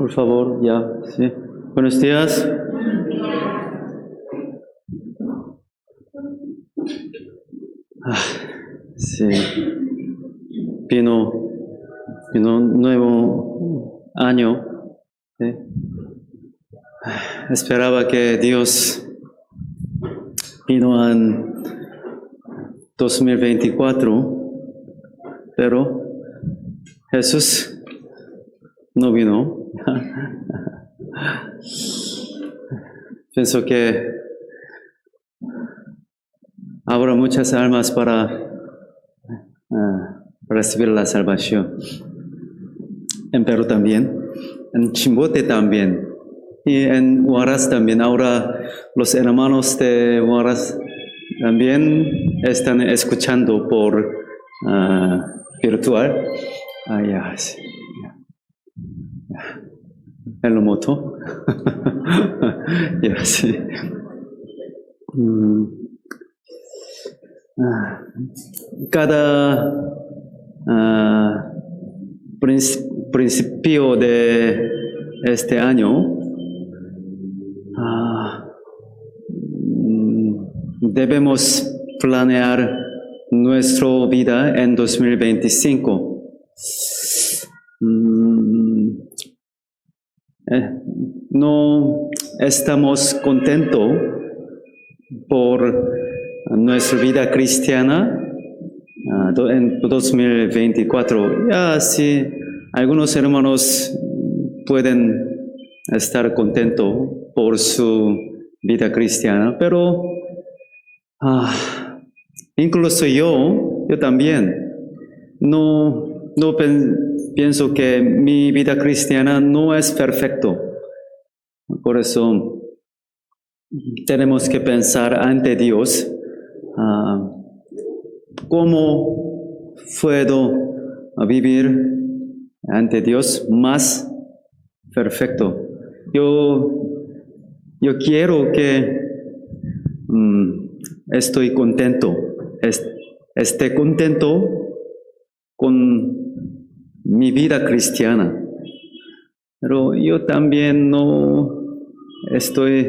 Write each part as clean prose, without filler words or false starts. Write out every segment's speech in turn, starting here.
por favor, ya, sí. Buenos días. Sí. Vino un nuevo año. ¿Sí? Esperaba que Dios vino en 2024, pero Jesús no vino. Pienso que habrá muchas almas para recibir la salvación. En Perú también, en Chimbote también, y en Huaraz también. Ahora los hermanos de Huaraz también están escuchando por virtual. Ya, sí. En lo moto. Ya, sí. Cada principio de este año debemos planear nuestra vida en 2025. No estamos contentos por nuestra vida cristiana en 2024. Ya sí, algunos hermanos pueden estar contentos por su vida cristiana, pero incluso yo también no pienso que mi vida cristiana no es perfecto. Por eso tenemos que pensar ante Dios cómo puedo vivir ante Dios más perfecto. Yo quiero que estoy contento, esté contento con mi vida cristiana, pero yo también no estoy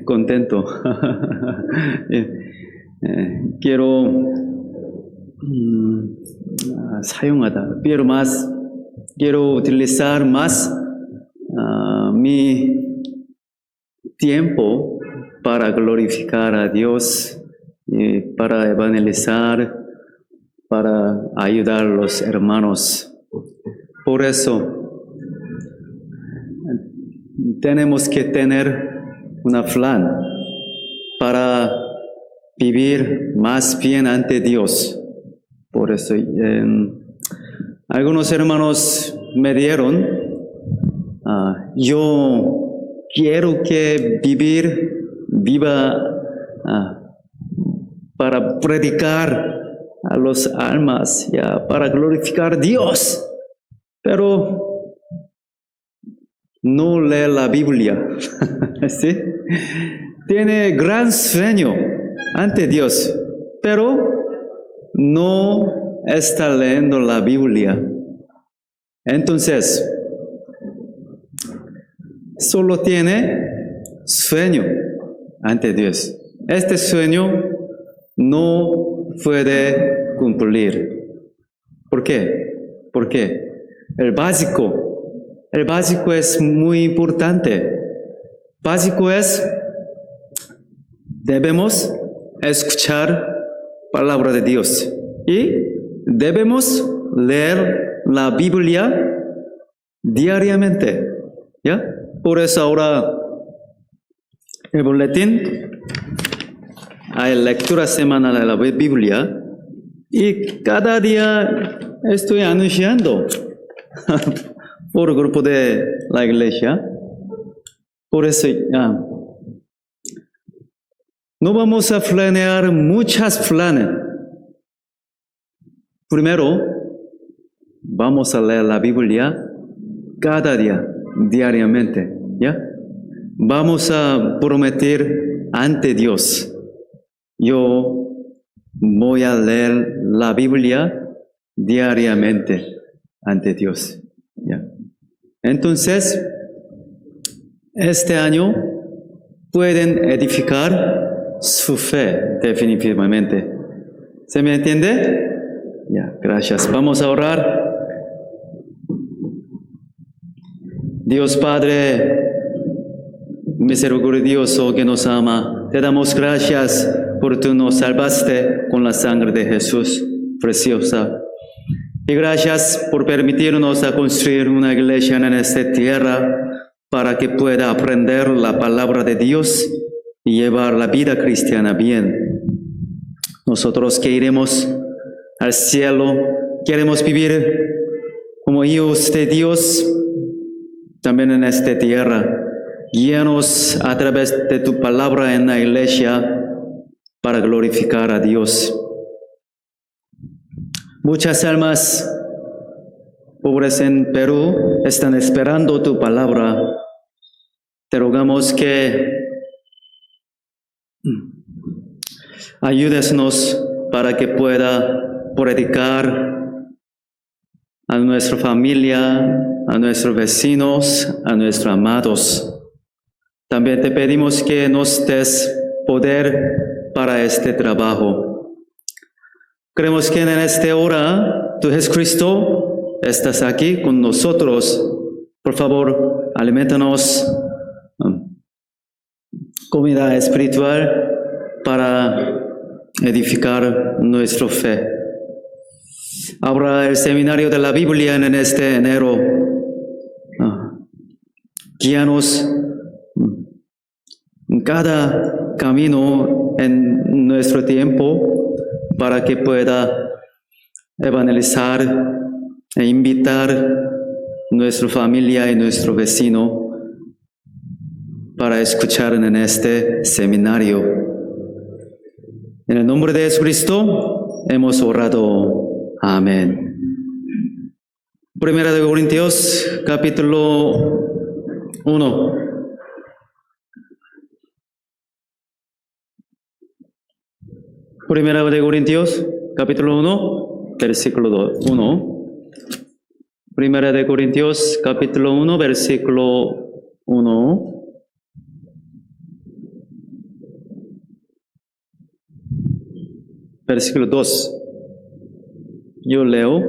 contento. Quiero quiero utilizar más mi tiempo para glorificar a Dios, y para evangelizar, para ayudar a los hermanos. Por eso tenemos que tener un plan para vivir más bien ante Dios. Por eso algunos hermanos me dieron, yo quiero que viva para predicar a los almas, para glorificar a Dios, pero no lee la Biblia. ¿Sí? Tiene gran sueño ante Dios, pero no está leyendo la Biblia. Entonces, solo tiene sueño ante Dios. Este sueño no puede cumplir. ¿Por qué? Porque el básico es muy importante. Básico es, debemos escuchar palabra de Dios y debemos leer la Biblia diariamente. ¿Ya? Por eso ahora el boletín hay lectura semanal de la Biblia y cada día estoy anunciando por grupo de la iglesia. Por eso no vamos a planear muchos planes. Primero, vamos a leer la Biblia cada día, diariamente, ¿ya? Vamos a prometer ante Dios. Yo voy a leer la Biblia diariamente ante Dios, ¿ya? Entonces, este año pueden edificar su fe definitivamente. ¿Se me entiende? Ya, gracias. Vamos a orar. Dios Padre misericordioso que nos ama, te damos gracias por tú nos salvaste con la sangre de Jesús preciosa. Y gracias por permitirnos a construir una iglesia en esta tierra para que pueda aprender la palabra de Dios y llevar la vida cristiana bien. Nosotros que iremos al cielo, queremos vivir como hijos de Dios también en esta tierra. Guíanos a través de tu palabra en la iglesia para glorificar a Dios. Muchas almas pobres en Perú están esperando tu palabra. Te rogamos que ayúdenos para que pueda predicar a nuestra familia, a nuestros vecinos, a nuestros amados. También te pedimos que nos des poder para este trabajo. Creemos que en esta hora, tú Jesucristo, estás aquí con nosotros. Por favor, alimentanos comida espiritual para edificar nuestra fe. Habrá el seminario de la Biblia en este enero. Guíanos en cada camino en nuestro tiempo para que pueda evangelizar e invitar a nuestra familia y nuestro vecino para escuchar en este seminario. En el nombre de Jesucristo hemos orado. Amén. Primera de Corintios, capítulo 1. Primera de Corintios, capítulo 1, versículo 1. Primera de Corintios, capítulo 1, versículo 1. Versículo 2. Yo leo.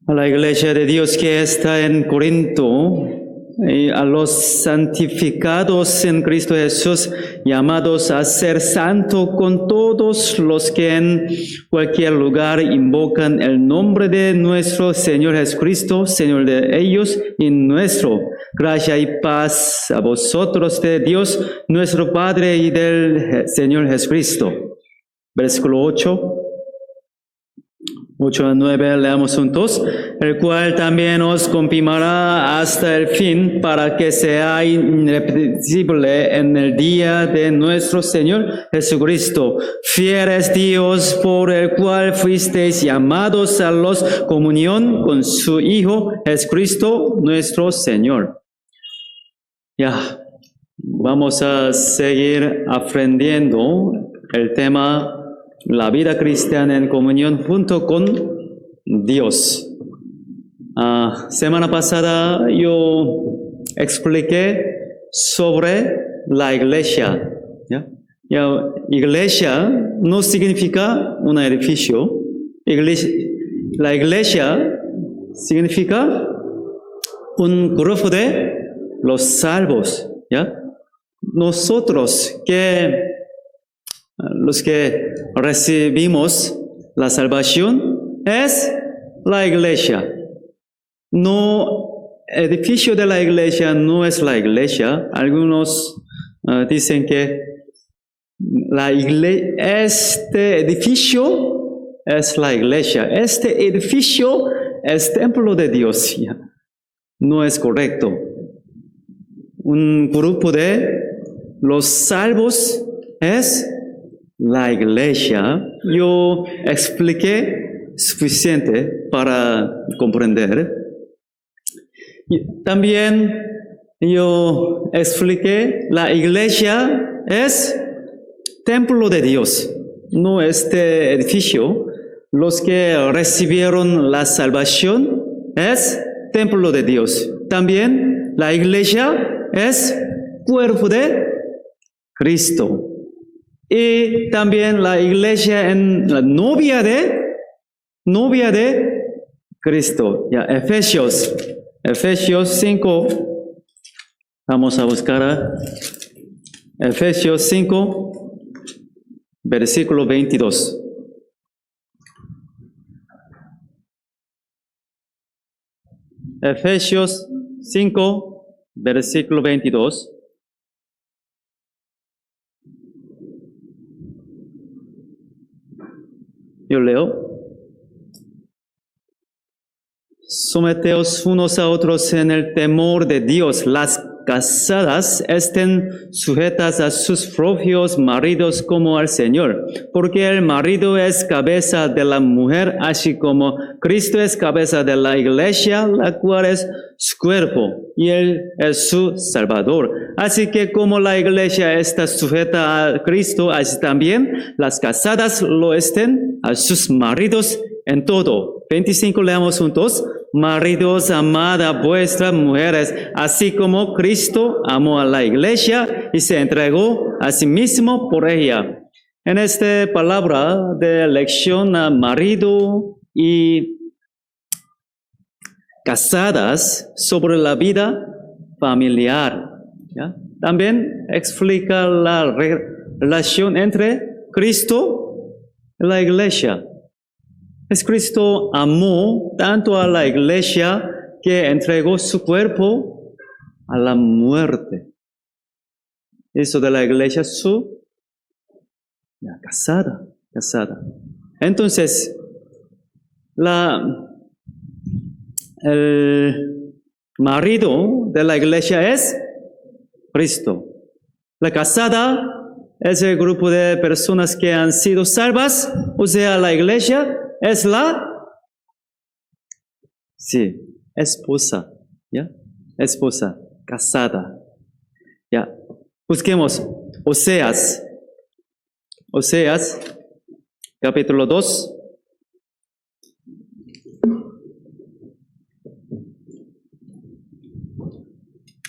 A la iglesia de Dios que está en Corinto, y a los santificados en Cristo Jesús, llamados a ser santo con todos los que en cualquier lugar invocan el nombre de nuestro Señor Jesucristo, Señor de ellos y nuestro. Gracia y paz a vosotros de Dios, nuestro Padre, y del Señor Jesucristo. Versículo 8. 8 a 9, leamos juntos. El cual también os confirmará hasta el fin, para que sea irreprensible en el día de nuestro Señor Jesucristo. Fiel es Dios, por el cual fuisteis llamados a la comunión con su Hijo Jesucristo nuestro Señor. Ya, vamos a seguir aprendiendo el tema la vida cristiana en comunión junto con Dios. Semana pasada yo expliqué sobre la iglesia. Iglesia no significa un edificio. La iglesia significa un grupo de los salvos. Nosotros los que recibimos la salvación es la iglesia. No, edificio de la iglesia no es la iglesia. Algunos dicen que este edificio es la iglesia. Este edificio es templo de Dios. No es correcto. Un grupo de los salvos es la iglesia. Yo expliqué suficiente para comprender. Y también yo expliqué la iglesia es templo de Dios, no este edificio. los que recibieron la salvación es templo de Dios. También la iglesia es cuerpo de Cristo. Y también la iglesia en la novia de Cristo. Ya, Efesios 5. Vamos a buscar Efesios 5, versículo 22. Efesios 5, versículo 22. Yo leo. Someteos unos a otros en el temor de Dios. Las casadas estén sujetas a sus propios maridos como al Señor, porque el marido es cabeza de la mujer, así como Cristo es cabeza de la iglesia, la cual es su cuerpo, y Él es su Salvador. Así que como la iglesia está sujeta a Cristo, así también las casadas lo estén a sus maridos en todo. 25, leamos juntos. Maridos, amad a vuestras mujeres, así como Cristo amó a la iglesia y se entregó a sí mismo por ella. En esta palabra de lección a marido y casadas sobre la vida familiar, ¿ya? También explica la relación entre Cristo y la iglesia. Cristo amó tanto a la iglesia que entregó su cuerpo a la muerte. Eso de la iglesia, casada. Entonces, el marido de la iglesia es Cristo. La casada es el grupo de personas que han sido salvas, o sea, la iglesia es esposa, ¿ya? Esposa, casada, ¿ya? Busquemos Oseas, capítulo 2.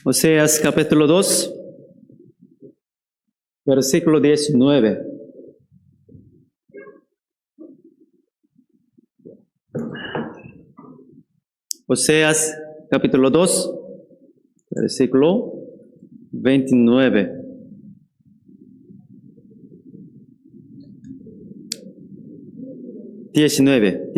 Oseas, capítulo 2, versículo 19. Oseas, capítulo 2, versículo 29. Diecinueve.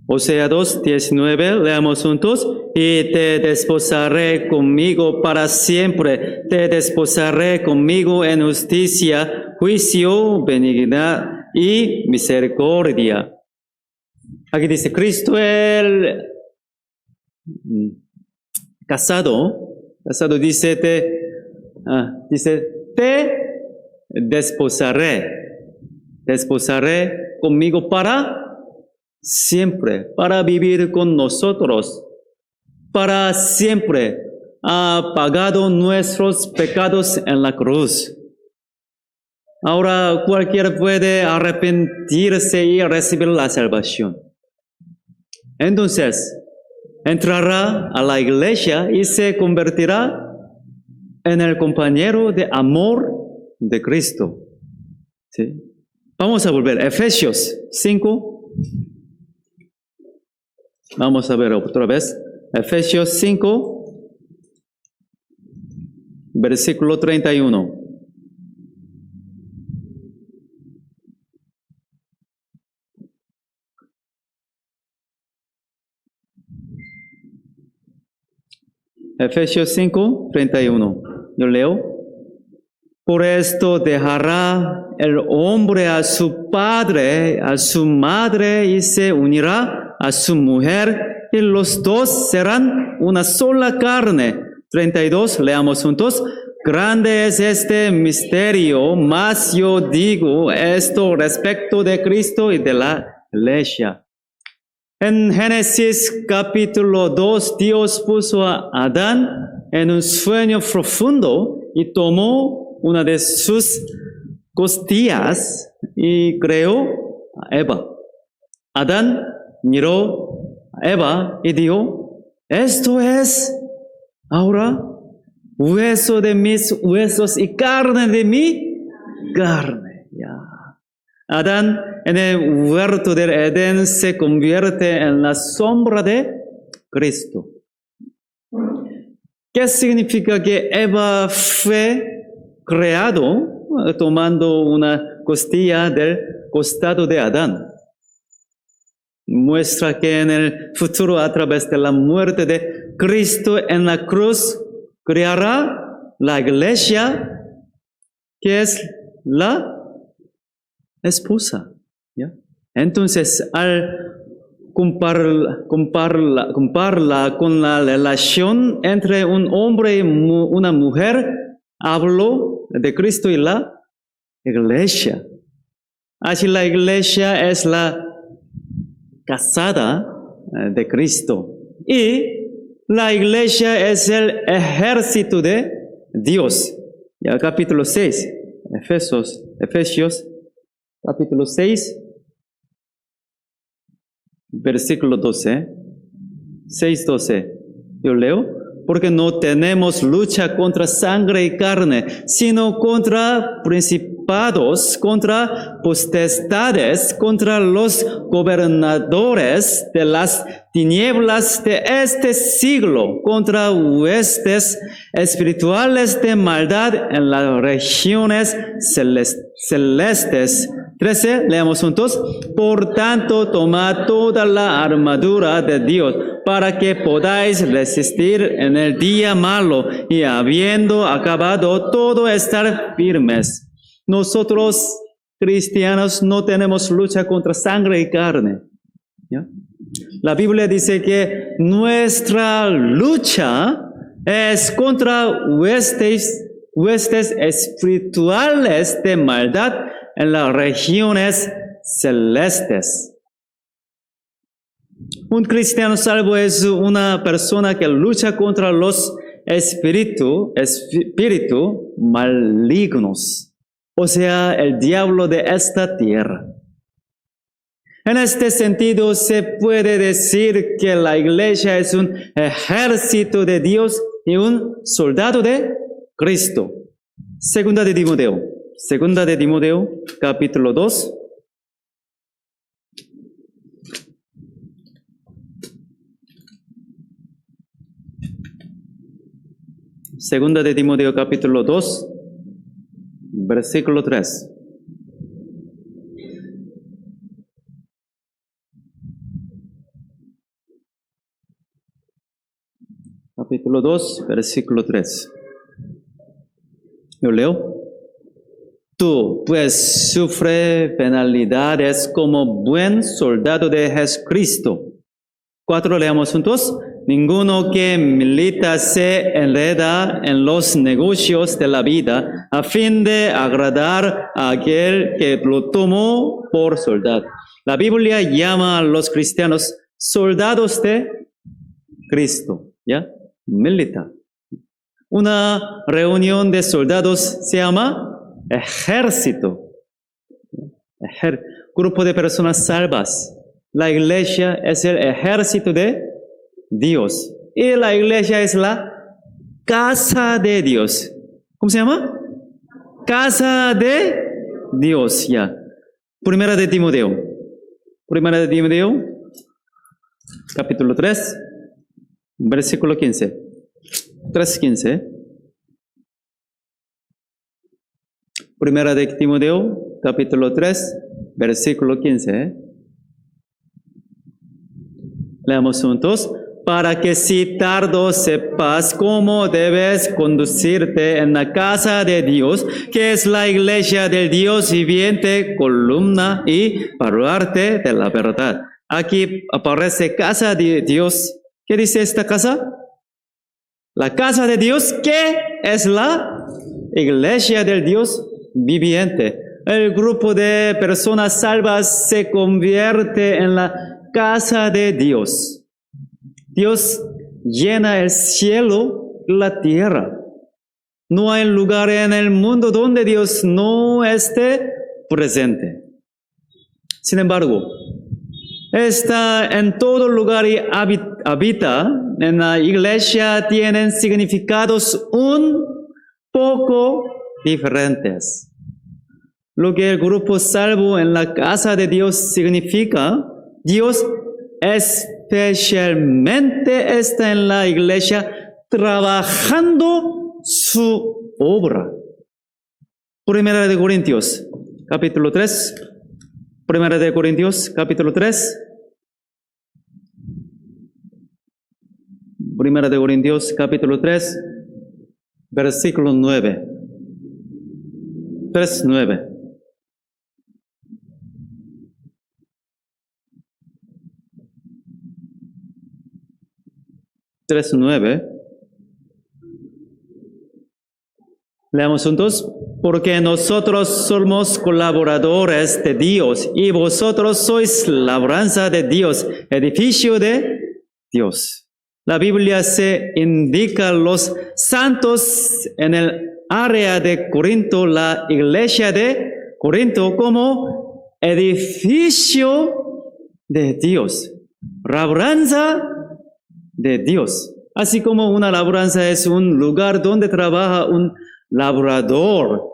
Oseas 2, 19, leamos juntos. Y te desposaré conmigo para siempre, te desposaré conmigo en justicia, juicio, benignidad y misericordia. Aquí dice, Cristo el casado dice, te desposaré conmigo para siempre, para vivir con nosotros, para siempre. Ha pagado nuestros pecados en la cruz. Ahora cualquiera puede arrepentirse y recibir la salvación. Entonces, entrará a la iglesia y se convertirá en el compañero de amor de Cristo. ¿Sí? Vamos a volver. Efesios 5. Vamos a ver otra vez. Efesios 5, versículo 31. Efesios 5, 31. Yo leo. Por esto dejará el hombre a su padre, a su madre, y se unirá a su mujer, y los dos serán una sola carne. 32, leamos juntos. Grande es este misterio, mas yo digo esto respecto de Cristo y de la iglesia. En Génesis capítulo 2, Dios puso a Adán en un sueño profundo y tomó una de sus costillas y creó a Eva. Adán miró a Eva y dijo, esto es ahora hueso de mis huesos y carne de mi carne. Ya. Adán en el huerto del Edén se convierte en la sombra de Cristo. ¿Qué significa que Eva fue creado tomando una costilla del costado de Adán? Muestra que en el futuro, a través de la muerte de Cristo en la cruz, creará la iglesia, que es la esposa. ¿Ya? Entonces, al compararla con la relación entre un hombre y una mujer, hablo de Cristo y la iglesia. Así la iglesia es la casada de Cristo. Y la iglesia es el ejército de Dios. Ya, capítulo 6, Efesios, capítulo 6, versículo 12. 6:12. Yo leo. Porque no tenemos lucha contra sangre y carne, sino contra principados, contra potestades, contra los gobernadores de las tinieblas de este siglo, contra huestes espirituales de maldad en las regiones celestes. 13, leamos juntos. Por tanto, tomad toda la armadura de Dios para que podáis resistir en el día malo y habiendo acabado todo estar firmes. Nosotros, cristianos, no tenemos lucha contra sangre y carne. ¿Ya? La Biblia dice que nuestra lucha es contra huestes espirituales de maldad en las regiones celestes. Un cristiano salvo es una persona que lucha contra los espíritus malignos, o sea, el diablo de esta tierra. En este sentido, se puede decir que la iglesia es un ejército de Dios y un soldado de Cristo. Segunda de Timoteo, capítulo 2. Segunda de Timoteo, capítulo 2, versículo 3. Capítulo 2, versículo 3. Yo leo. Tú, pues, sufre penalidades como buen soldado de Jesucristo. 4, leamos juntos. Ninguno que milita se enreda en los negocios de la vida a fin de agradar a aquel que lo tomó por soldado. La Biblia llama a los cristianos soldados de Cristo, ¿ya? Milita. Una reunión de soldados se llama ejército. Grupo de personas salvas. La iglesia es el ejército de Dios. Y la iglesia es la casa de Dios. ¿Cómo se llama? Casa de Dios, ya. Primera de Timoteo, capítulo 3, versículo 15. 3:15. Primera de Timoteo, capítulo 3, versículo 15. Leamos juntos. Para que si tardo sepas cómo debes conducirte en la casa de Dios, que es la iglesia del Dios viviente, columna y baluarte de la verdad. Aquí aparece casa de Dios. ¿Qué dice esta casa? La casa de Dios, que es la iglesia del Dios viviente. El grupo de personas salvas se convierte en la casa de Dios. Dios llena el cielo y la tierra. No hay lugar en el mundo donde Dios no esté presente. Sin embargo, está en todo lugar y habita. En la iglesia tienen significados un poco diferentes. Lo que el grupo salvo en la casa de Dios significa, Dios especialmente está en la iglesia trabajando su obra. Primera de Corintios, capítulo 3. Primera de Corintios, capítulo 3. Primera de Corintios, capítulo 3, versículo 9. 3:9. Leamos juntos. Porque nosotros somos colaboradores de Dios y vosotros sois labranza de Dios, edificio de Dios. La Biblia se indica los santos en el área de Corinto, la iglesia de Corinto, como edificio de Dios, labranza de Dios. Así como una labranza es un lugar donde trabaja un labrador,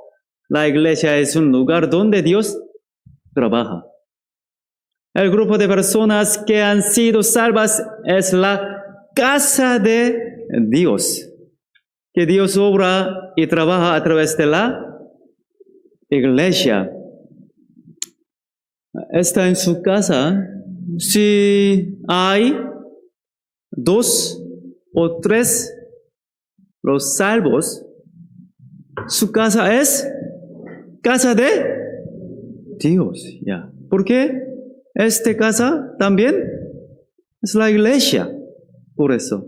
la iglesia es un lugar donde Dios trabaja. El grupo de personas que han sido salvas es la casa de Dios, que Dios obra y trabaja a través de la iglesia. Está en su casa. Si hay 2 o 3 los salvos, su casa es casa de Dios. Ya. ¿Por qué? Esta casa también es la iglesia. Por eso.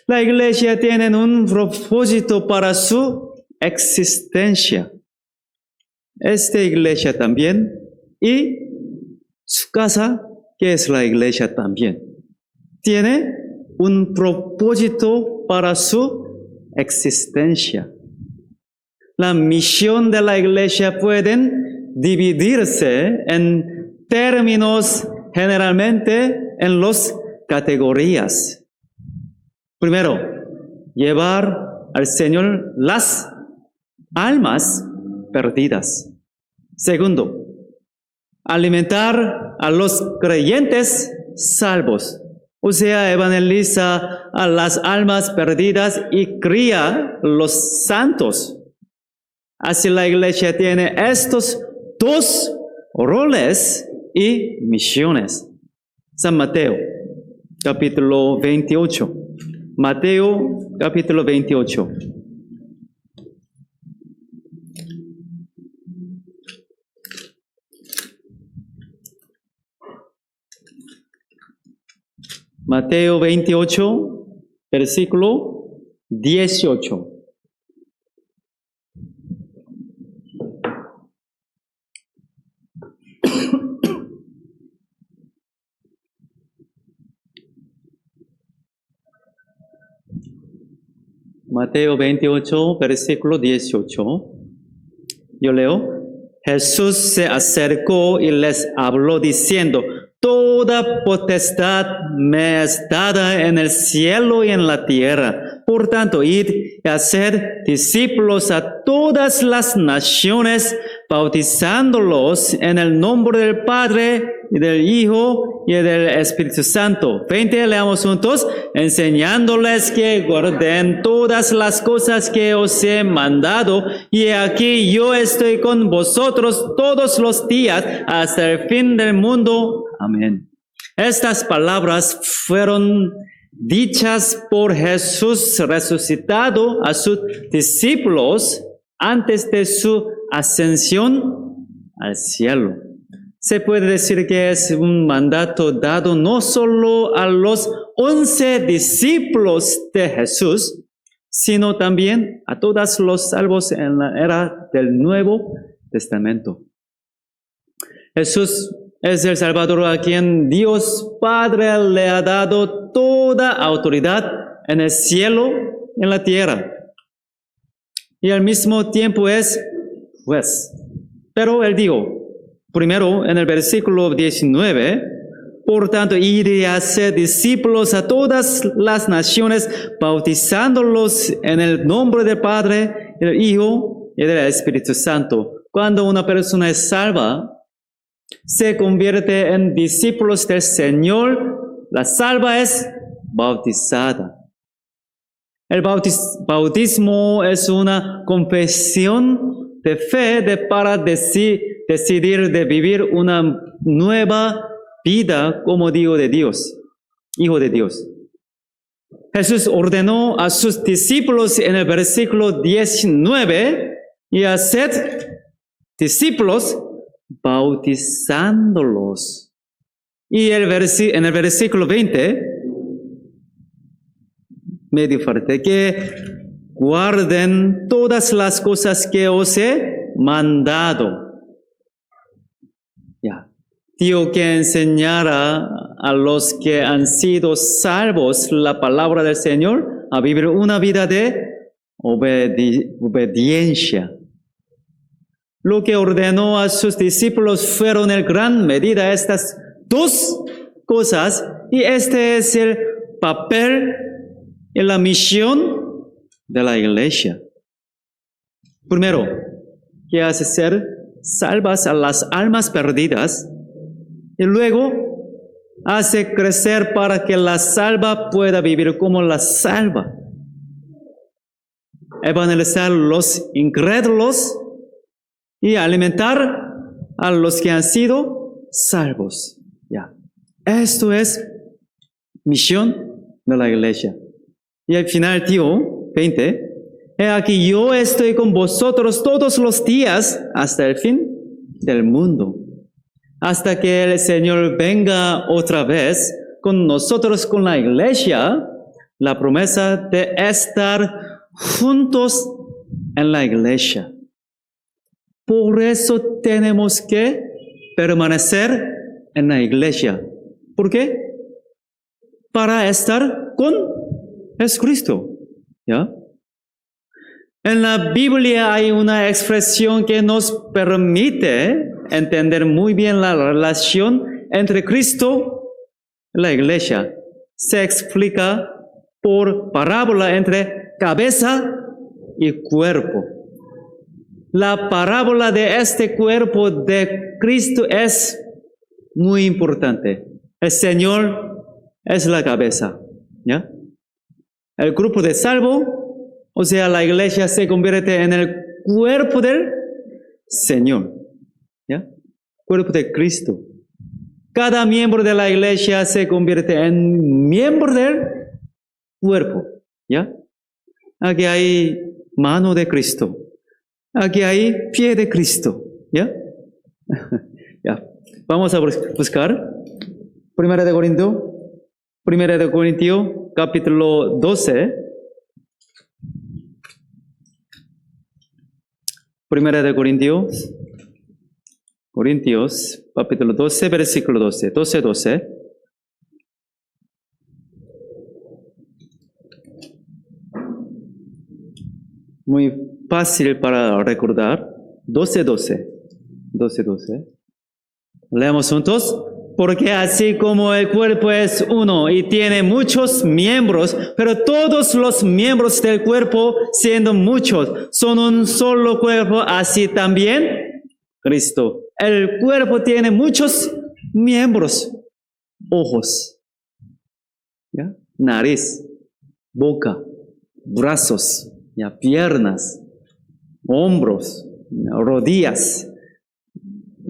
La iglesia tiene un propósito para su existencia. Esta iglesia también y su casa, que es la iglesia también, tiene un propósito para su existencia. La misión de la iglesia pueden dividirse en términos generalmente en las categorías. Primero, llevar al Señor las almas perdidas. Segundo, alimentar a los creyentes salvos. O sea, evangeliza a las almas perdidas y cría los santos. Así la iglesia tiene estos 2 roles y misiones. San Mateo, capítulo 28. Mateo, capítulo 28. Mateo 28, versículo 18. Mateo 28, versículo 18. Yo leo. Jesús se acercó y les habló diciendo: toda potestad me es dada en el cielo y en la tierra. Por tanto, id y haced discípulos a todas las naciones, bautizándolos en el nombre del Padre y del Hijo y del Espíritu Santo. 20, leamos juntos. Enseñándoles que guarden todas las cosas que os he mandado, y aquí yo estoy con vosotros todos los días hasta el fin del mundo. Amén. Estas palabras fueron dichas por Jesús resucitado a sus discípulos antes de su ascensión al cielo. Se puede decir que es un mandato dado no solo a los 11 discípulos de Jesús, sino también a todos los salvos en la era del Nuevo Testamento. Jesús es el Salvador a quien Dios Padre le ha dado toda autoridad en el cielo y en la tierra. y al mismo tiempo es juez. Pero él dijo, primero en el versículo 19, por tanto, id y haced discípulos a todas las naciones, bautizándolos en el nombre del Padre, del Hijo y del Espíritu Santo. Cuando una persona es salva, se convierte en discípulos del Señor, la salva es bautizada. El bautismo es una confesión de fe para decidir de vivir una nueva vida como hijo de Dios. Jesús ordenó a sus discípulos en el versículo 19 y haced discípulos bautizándolos. Y en el versículo 20, medio fuerte, que guarden todas las cosas que os he mandado. Ya. Digo que enseñara a los que han sido salvos la palabra del Señor a vivir una vida de obediencia. Lo que ordenó a sus discípulos fueron en gran medida estas dos cosas, y este es el papel y la misión de la iglesia. Primero, que hace ser salvas a las almas perdidas, y luego hace crecer para que la salva pueda vivir como la salva. Evangelizar a los incrédulos y alimentar a los que han sido salvos. Ya. Esto es misión de la iglesia. Y al final, 20, he aquí yo estoy con vosotros todos los días hasta el fin del mundo. Hasta que el Señor venga otra vez con nosotros, con la iglesia, la promesa de estar juntos en la iglesia. Por eso tenemos que permanecer en la iglesia. ¿Por qué? Para estar con Jesucristo. ¿Ya? En la Biblia hay una expresión que nos permite entender muy bien la relación entre Cristo y la iglesia. Se explica por parábola entre cabeza y cuerpo. La parábola de este cuerpo de Cristo es muy importante. El Señor es la cabeza, ¿ya? El grupo de salvo, o sea, la iglesia se convierte en el cuerpo del Señor, ¿ya? Cuerpo de Cristo. Cada miembro de la iglesia se convierte en miembro del cuerpo, ¿ya? Aquí hay mano de Cristo. Aquí hay pie de Cristo, ¿ya? Ya. Vamos a buscar Primera de Corintios, capítulo 12. Primera de Corintios, capítulo 12, versículo 12. 12. Muy fácil para recordar. 12. Leamos juntos. Porque así como el cuerpo es uno y tiene muchos miembros, pero todos los miembros del cuerpo, siendo muchos, son un solo cuerpo, así también Cristo. El cuerpo tiene muchos miembros. Ojos, ¿ya? Nariz, boca, brazos, ¿ya? Piernas, hombros, rodillas,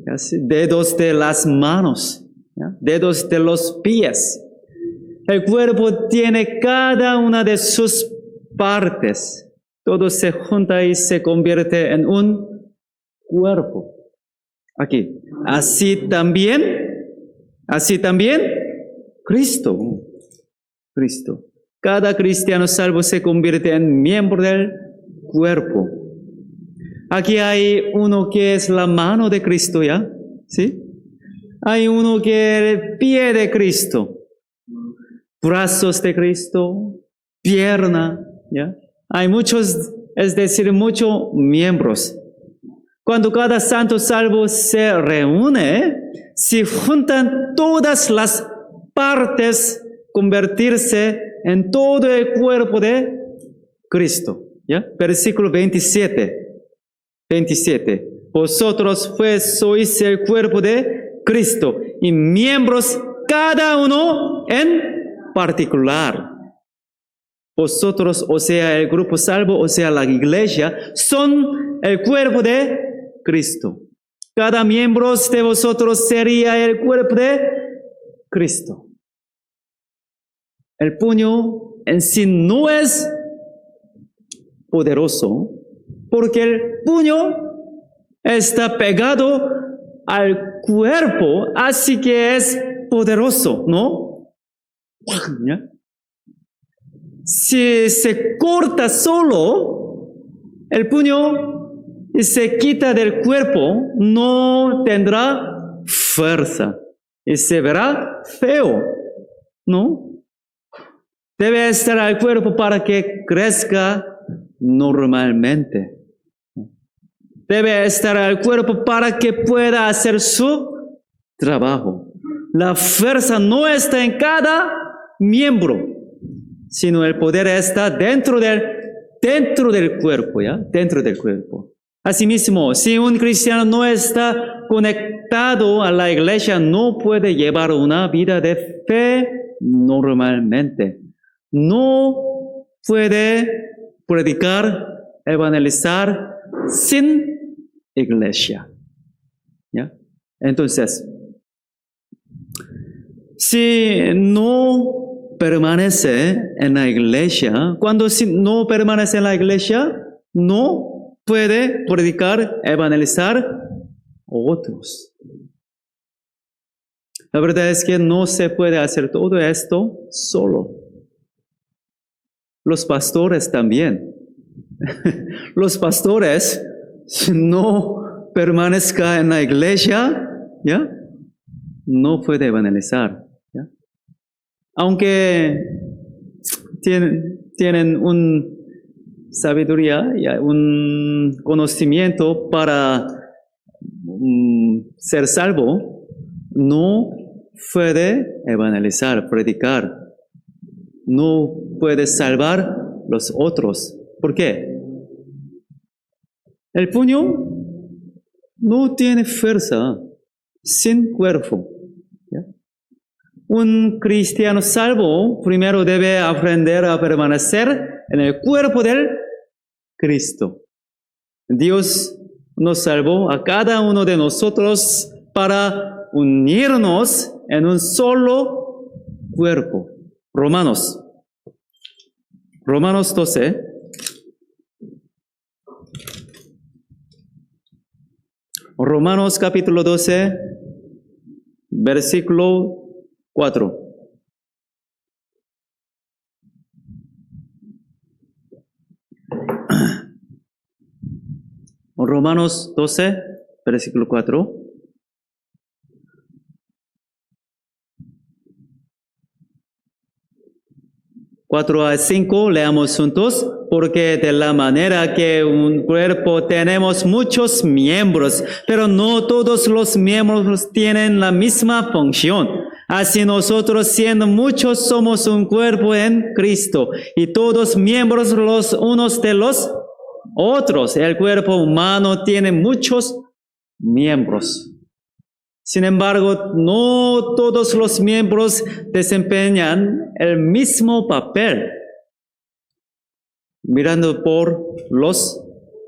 ¿ya? Dedos de las manos, ¿ya? Dedos de los pies. El cuerpo tiene cada una de sus partes. Todo se junta y se convierte en un cuerpo. Aquí. Así también Cristo. Cada cristiano salvo se convierte en miembro del cuerpo. Aquí hay uno que es la mano de Cristo, ¿ya? ¿Sí? Hay uno que es el pie de Cristo, brazos de Cristo, pierna, ¿ya? Hay muchos es decir, muchos miembros. Cuando cada santo salvo se reúne, se juntan todas las partes, convertirse en todo el cuerpo de Cristo. ¿Ya? Versículo 27. Vosotros pues sois el cuerpo de Cristo y miembros cada uno en particular. Vosotros, o sea, el grupo salvo, o sea, la iglesia, son el cuerpo de Cristo. Cada miembro de vosotros sería el cuerpo de Cristo. El puño en sí no es poderoso, porque el puño está pegado al cuerpo, así que es poderoso, ¿no? ¿Ya? Si se corta solo el puño y se quita del cuerpo, no tendrá fuerza y se verá feo, ¿no? Debe estar al cuerpo para que crezca normalmente. Debe estar al cuerpo para que pueda hacer su trabajo. La fuerza no está en cada miembro, sino el poder está dentro del cuerpo, ¿ya? Dentro del cuerpo. Asimismo, si un cristiano no está conectado a la iglesia, no puede llevar una vida de fe normalmente. No puede predicar, evangelizar sin iglesia. ¿Ya? Entonces, si no permanece en la iglesia, cuando no permanece en la iglesia, no puede predicar, evangelizar a otros. La verdad es que no se puede hacer todo esto solo. Los pastores también. Los pastores, si no permanezca en la iglesia, ¿ya? No puede evangelizar. ¿Ya? Aunque tienen una sabiduría, ¿ya? Un conocimiento para ser salvo, no puede evangelizar, predicar. No puede salvar los otros. ¿Por qué? El puño no tiene fuerza sin cuerpo. ¿Ya? Un cristiano salvo primero debe aprender a permanecer en el cuerpo del Cristo. Dios nos salvó a cada uno de nosotros para unirnos en un solo cuerpo. Romanos 12. Romanos capítulo 12, versículo 4. Romanos 12, versículo 4. Cuatro a 5, leamos juntos. Porque de la manera que un cuerpo tenemos muchos miembros, pero no todos los miembros tienen la misma función. Así nosotros, siendo muchos, somos un cuerpo en Cristo, y todos miembros los unos de los otros. El cuerpo humano tiene muchos miembros. Sin embargo, no todos los miembros desempeñan el mismo papel. Mirando por los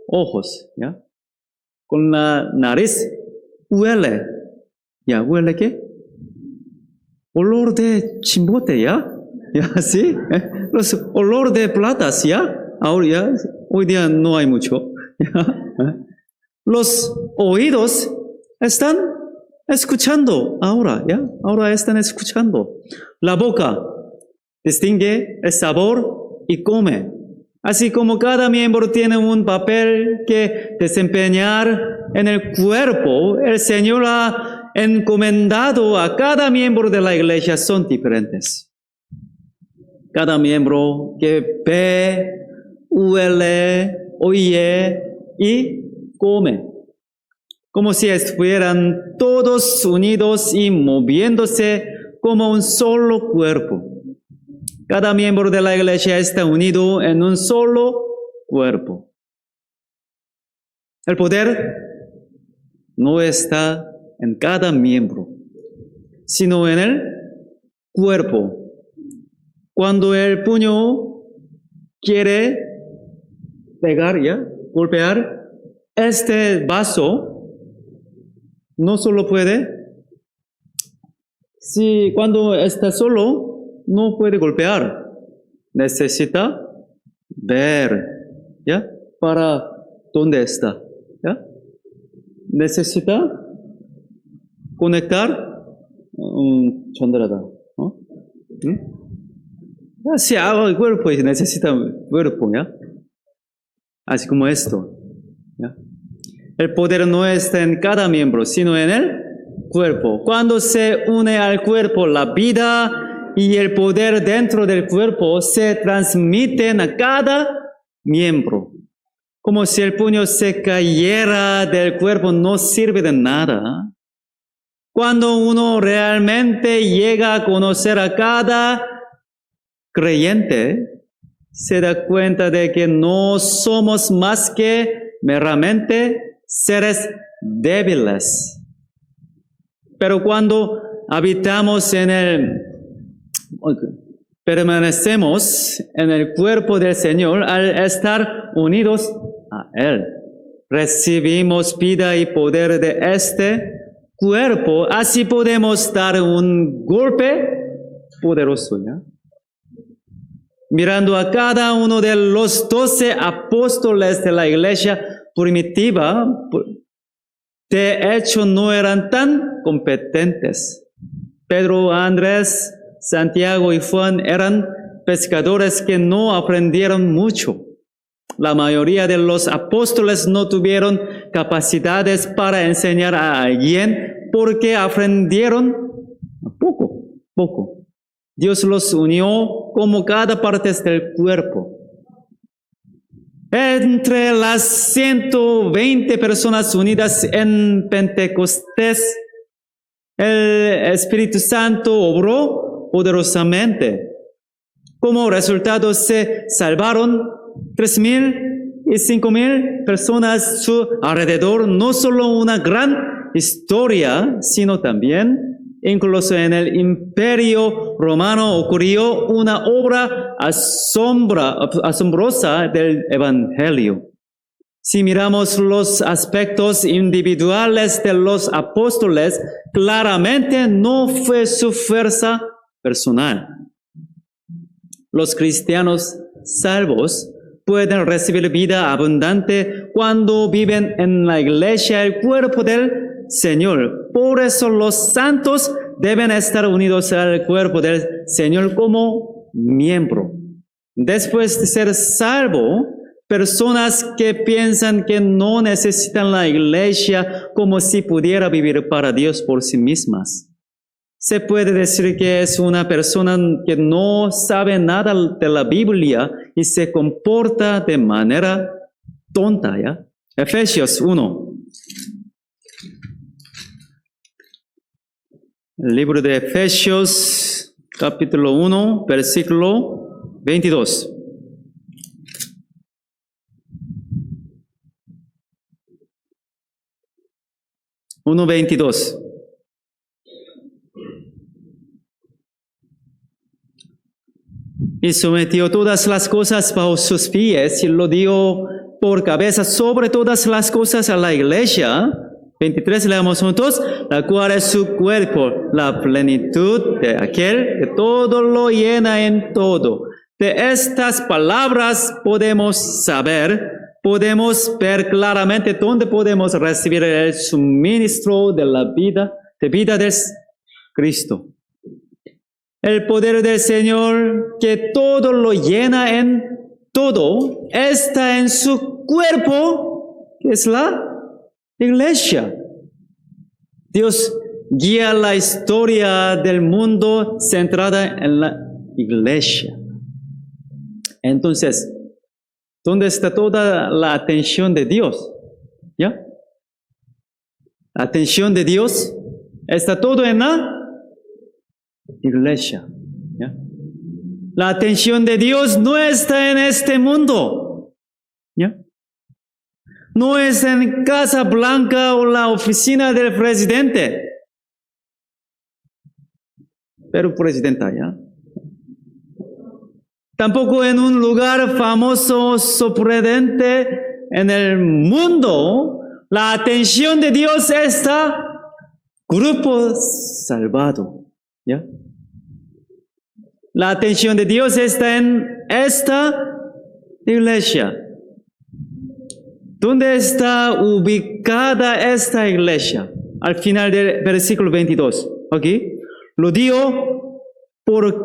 ojos, ¿ya? Con la nariz, huele. ¿Ya? ¿Huele qué? Olor de chimbote, ¿ya? ¿Ya? ¿Sí? Los olor de platas, ¿ya? Ahora ya, hoy día no hay mucho. ¿Ya? Los oídos están escuchando ahora, ¿ya? Ahora están escuchando. La boca distingue el sabor y come. Así como cada miembro tiene un papel que desempeñar en el cuerpo, el Señor ha encomendado a cada miembro de la iglesia son diferentes. Cada miembro que ve, huele, oye y come, como si estuvieran todos unidos y moviéndose como un solo cuerpo. Cada miembro de la iglesia está unido en un solo cuerpo. El poder no está en cada miembro, sino en el cuerpo. Cuando el puño quiere pegar, golpear este vaso, no solo puede, si cuando está solo, no puede golpear. Necesita ver, para dónde está, necesita conectar, 전달하다, Si hago el cuerpo y necesita cuerpo, así como esto, El poder no está en cada miembro, sino en el cuerpo. Cuando se une al cuerpo la vida y el poder dentro del cuerpo se transmiten a cada miembro. Como si el puño se cayera del cuerpo, no sirve de nada. Cuando uno realmente llega a conocer a cada creyente, se da cuenta de que no somos más que meramente seres débiles. Pero cuando permanecemos en el cuerpo del Señor, al estar unidos a Él, recibimos vida y poder de este cuerpo. Así podemos dar un golpe poderoso, Mirando a cada uno de los 12 apóstoles de la iglesia primitiva, de hecho no eran tan competentes. Pedro, Andrés, Santiago y Juan eran pescadores que no aprendieron mucho. La mayoría de los apóstoles no tuvieron capacidades para enseñar a alguien porque aprendieron poco. Dios los unió como cada parte del cuerpo. Entre las 120 personas unidas en Pentecostés, el Espíritu Santo obró poderosamente. Como resultado se salvaron 3,000 y 5,000 personas a su alrededor. No solo una gran historia, sino también incluso en el Imperio Romano ocurrió una obra asombrosa del Evangelio. Si miramos los aspectos individuales de los apóstoles, claramente no fue su fuerza personal. Los cristianos salvos pueden recibir vida abundante cuando viven en la iglesia, el cuerpo del Señor. Por eso los santos deben estar unidos al cuerpo del Señor como miembro. Después de ser salvo, personas que piensan que no necesitan la iglesia como si pudiera vivir para Dios por sí mismas. Se puede decir que es una persona que no sabe nada de la Biblia y se comporta de manera tonta, Efesios 1. El libro de Efesios, capítulo 1, versículo 22. Y sometió todas las cosas bajo sus pies y lo dio por cabeza sobre todas las cosas a la iglesia. 23, leamos juntos, la cual es su cuerpo, la plenitud de aquel que todo lo llena en todo. De estas palabras podemos ver claramente dónde podemos recibir el suministro de la vida de Cristo. El poder del Señor, que todo lo llena en todo, está en su cuerpo, que es la iglesia. Dios guía la historia del mundo centrada en la iglesia. Entonces, ¿Dónde está toda la atención de Dios? ¿Ya? La atención de Dios está todo en la iglesia. ¿Ya? La atención de Dios no está en este mundo. ¿Ya? No es en Casa Blanca o la oficina del presidente. Pero presidenta, ¿ya? Tampoco en un lugar famoso, sorprendente en el mundo. La atención de Dios está grupo salvado. ¿Ya? La atención de Dios está en esta iglesia. ¿Dónde está ubicada esta iglesia? Al final del versículo 22. Aquí. Lo dio por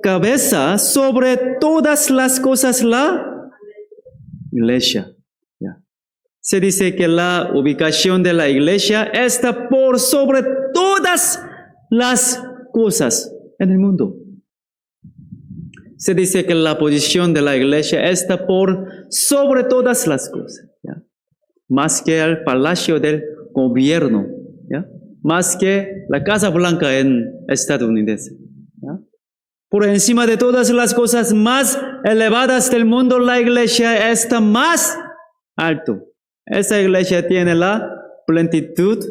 cabeza sobre todas las cosas la iglesia. ¿Ya? Se dice que la ubicación de la iglesia está por sobre todas las cosas en el mundo. Se dice que la posición de la iglesia está por sobre todas las cosas, ¿ya? Más que el palacio del gobierno, ¿ya? Más que la Casa Blanca en estadounidense, ¿ya? Por encima de todas las cosas más elevadas del mundo, la iglesia está más alto. Esa iglesia tiene la plenitud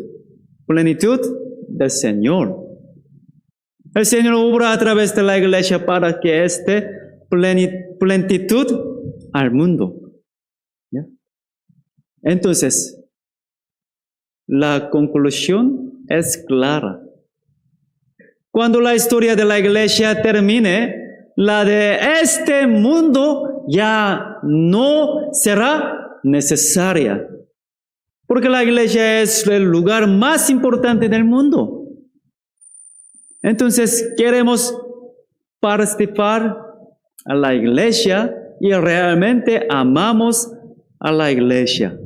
del Señor. El Señor obra a través de la iglesia para que esté plenitud al mundo. ¿Ya? Entonces, la conclusión es clara. Cuando la historia de la iglesia termine, la de este mundo ya no será necesaria. Porque la iglesia es el lugar más importante del mundo. Entonces, queremos participar a la iglesia y realmente amamos a la iglesia.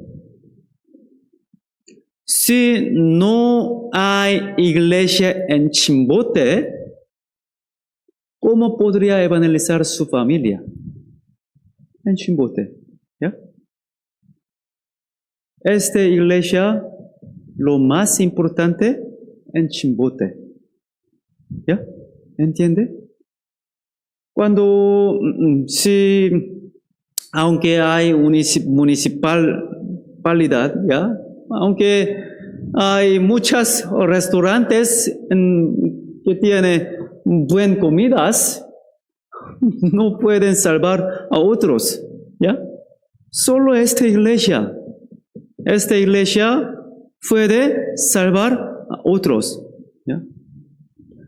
Si no hay iglesia en Chimbote, ¿cómo podría evangelizar su familia en Chimbote? ¿Ya? Esta iglesia, lo más importante en Chimbote. ¿Ya? ¿Entiende? Cuando, aunque hay municipalidad, ¿ya? Aunque hay muchos restaurantes que tienen buenas comidas, no pueden salvar a otros, ¿ya? Solo esta iglesia puede salvar a otros, ¿ya?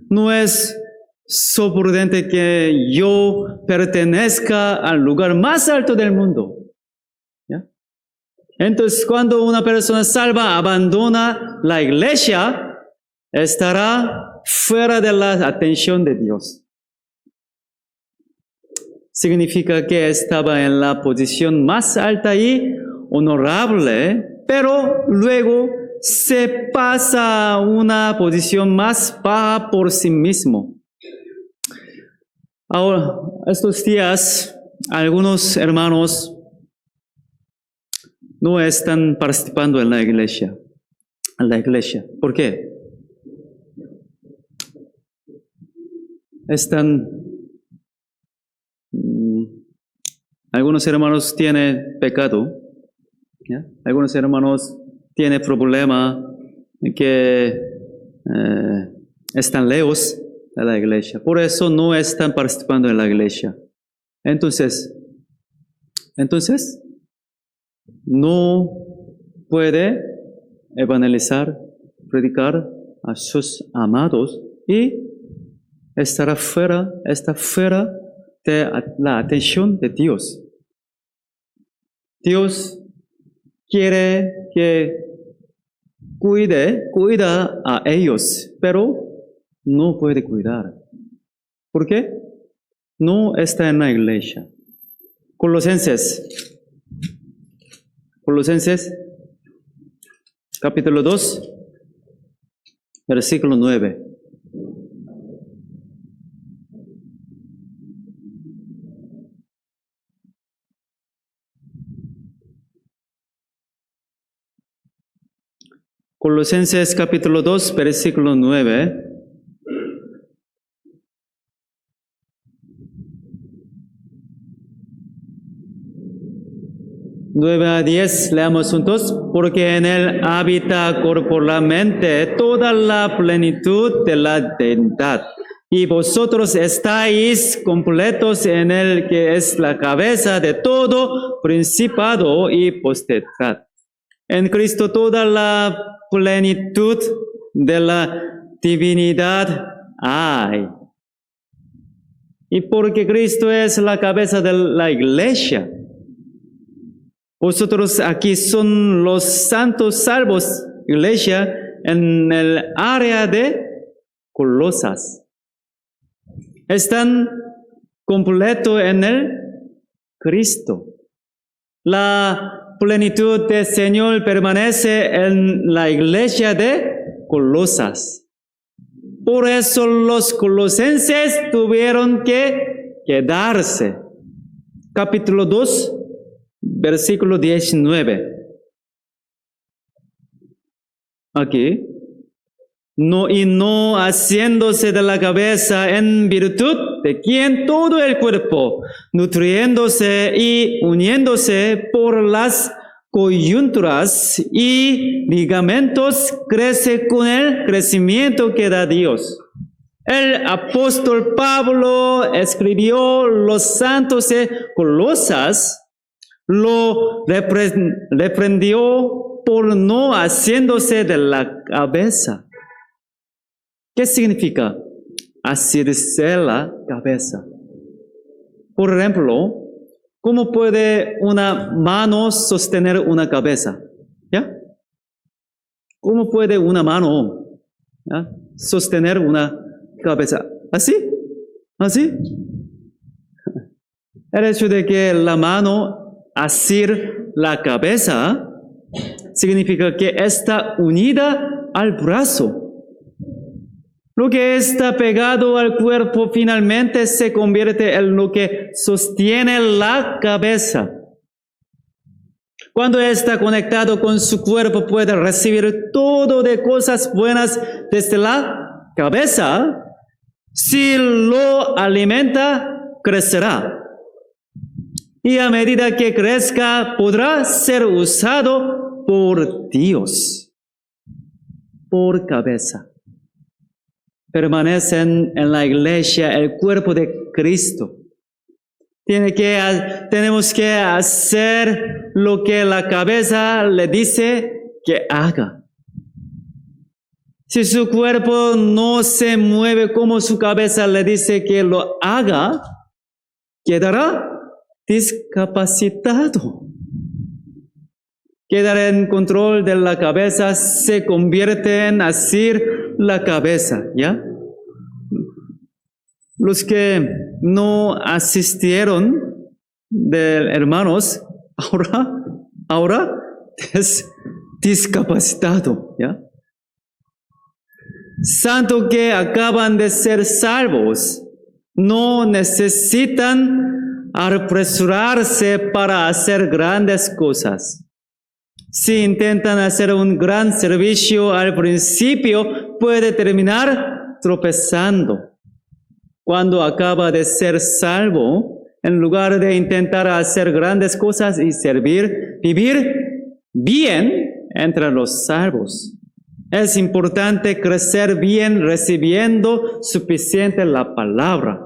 No es sorprendente que yo pertenezca al lugar más alto del mundo. ¿Ya? Entonces, cuando una persona salva, abandona la iglesia, estará fuera de la atención de Dios. Significa que estaba en la posición más alta y honorable, pero luego se pasa a una posición más baja por sí mismo. Ahora, estos días, algunos hermanos no están participando en la iglesia. ¿Por qué? Algunos hermanos tienen pecado, ¿ya? Algunos hermanos tienen problema que están lejos de la iglesia. Por eso no están participando en la iglesia. Entonces, no puede evangelizar, predicar a sus amados y está fuera de la atención de Dios. Dios quiere que cuida a ellos, pero no puede cuidar. ¿Por qué? No está en la iglesia. Colosenses, capítulo 2, versículo 9. Colosenses capítulo 2, versículo 9. Nueve a 10, leamos juntos. Porque en él habita corporalmente toda la plenitud de la deidad. Y vosotros estáis completos en él, que es la cabeza de todo principado y potestad. En Cristo toda la plenitud de la divinidad hay. Y porque Cristo es la cabeza de la iglesia, vosotros aquí son los santos salvos, iglesia, en el área de Colosas. Están completos en el Cristo. La plenitud del Señor permanece en la iglesia de Colosas. Por eso los colosenses tuvieron que quedarse. Capítulo 2, versículo 19. Aquí. No haciéndose de la cabeza en virtud de quien todo el cuerpo, nutriéndose y uniéndose por las coyunturas y ligamentos, crece con el crecimiento que da Dios. El apóstol Pablo escribió los santos de Colosas, lo reprendió por no haciéndose de la cabeza. ¿Qué significa asirse la cabeza? Por ejemplo, ¿cómo puede una mano sostener una cabeza? ¿Ya? ¿Cómo puede una mano sostener una cabeza? ¿Así? ¿Así? El hecho de que la mano asir la cabeza significa que está unida al brazo. Lo que está pegado al cuerpo finalmente se convierte en lo que sostiene la cabeza. Cuando está conectado con su cuerpo, puede recibir todo de cosas buenas desde la cabeza. Si lo alimenta, crecerá. Y a medida que crezca, podrá ser usado por Dios, por cabeza. Permanecen en la iglesia, el cuerpo de Cristo. Tenemos que hacer lo que la cabeza le dice que haga. Si su cuerpo no se mueve como su cabeza le dice que lo haga, quedará discapacitado. Quedar en control de la cabeza se convierte en asir la cabeza, ¿ya? Los que no asistieron de hermanos, ahora es discapacitado, ¿ya? Santos que acaban de ser salvos no necesitan apresurarse para hacer grandes cosas. Si intentan hacer un gran servicio al principio, puede terminar tropezando. Cuando acaba de ser salvo, en lugar de intentar hacer grandes cosas y vivir bien entre los salvos. Es importante crecer bien recibiendo suficiente la palabra.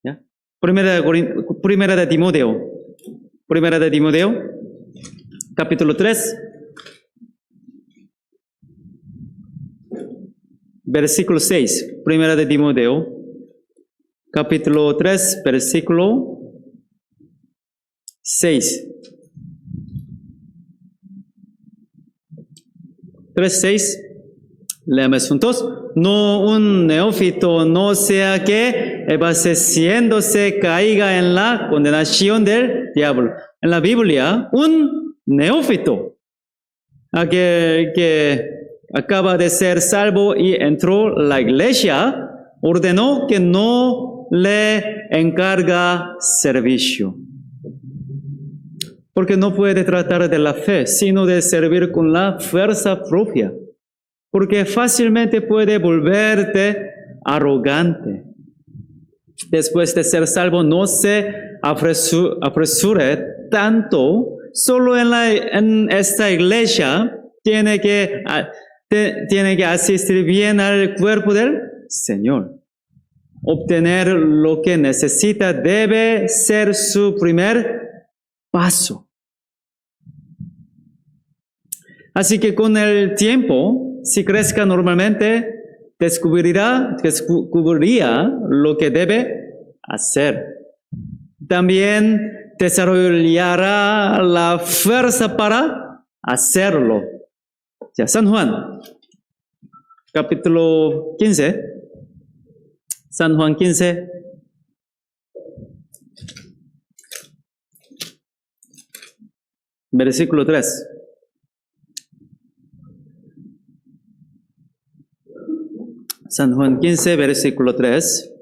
¿Ya? Primera de Timoteo, capítulo 3, versículo 6. Primera de Timoteo, capítulo 3, versículo 6. 3:6. Leemos juntos. No un neófito, no sea que evasiéndose caiga en la condenación del diablo. En la Biblia, un neófito, aquel que acaba de ser salvo y entró a la iglesia, ordenó que no le encarga servicio. Porque no puede tratar de la fe, sino de servir con la fuerza propia. porque fácilmente puede volverte arrogante. Después de ser salvo, no se apresure tanto. Solo en esta iglesia tiene que asistir bien al cuerpo del Señor. Obtener lo que necesita debe ser su primer paso. Así que con el tiempo, si crezca normalmente, descubriría lo que debe hacer. También desarrollará la fuerza para hacerlo. Ya, San Juan, capítulo 15. San Juan 15. Versículo 3. San Juan 15, versículo 3.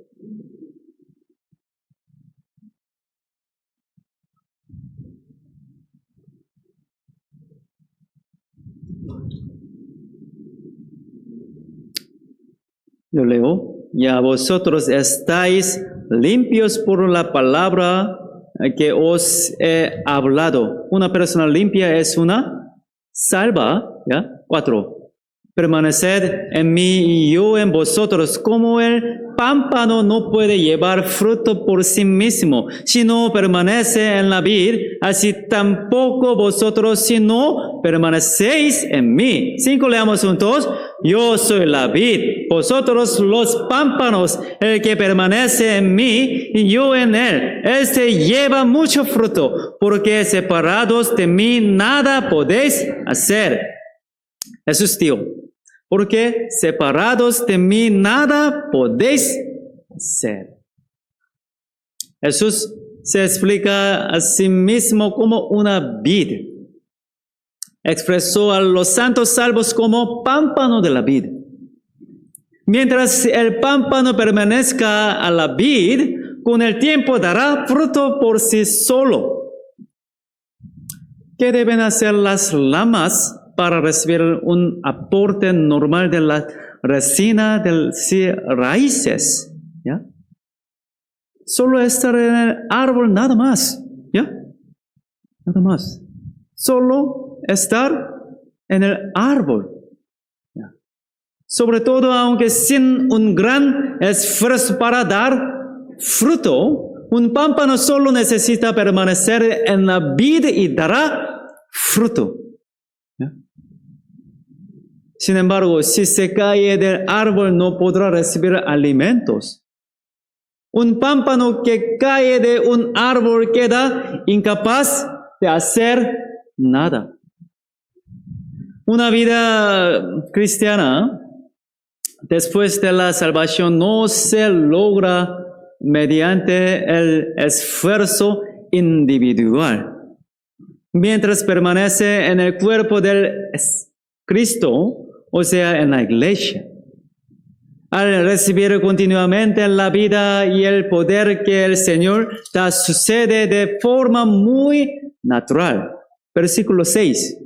Yo leo. Ya vosotros estáis limpios por la palabra que os he hablado. Una persona limpia es una salva. ¿Ya? 4. Permaneced en mí y yo en vosotros, como el pámpano no puede llevar fruto por sí mismo, si no permanece en la vid, así tampoco vosotros si no permanecéis en mí. 5, leamos juntos. Yo soy la vid, vosotros los pámpanos, el que permanece en mí y yo en él, este lleva mucho fruto, porque separados de mí nada podéis hacer. Jesús dijo, porque separados de mí nada podéis hacer. Jesús se explica a sí mismo como una vid. Expresó a los santos salvos como pámpano de la vid. Mientras el pámpano permanezca a la vid, con el tiempo dará fruto por sí solo. ¿Qué deben hacer las ramas para recibir un aporte normal de la resina de raíces? ¿Ya? Solo estar en el árbol, nada más. ¿Ya? Nada más. Solo estar en el árbol. ¿Ya? Sobre todo, aunque sin un gran esfuerzo para dar fruto, un pámpano solo necesita permanecer en la vid y dará fruto. ¿Ya? Sin embargo, si se cae del árbol no podrá recibir alimentos. Un pámpano que cae de un árbol queda incapaz de hacer nada. Una vida cristiana después de la salvación no se logra mediante el esfuerzo individual. Mientras permanece en el cuerpo del Cristo, o sea, en la iglesia. Al recibir continuamente la vida y el poder que el Señor da, sucede de forma muy natural. Versículo 6.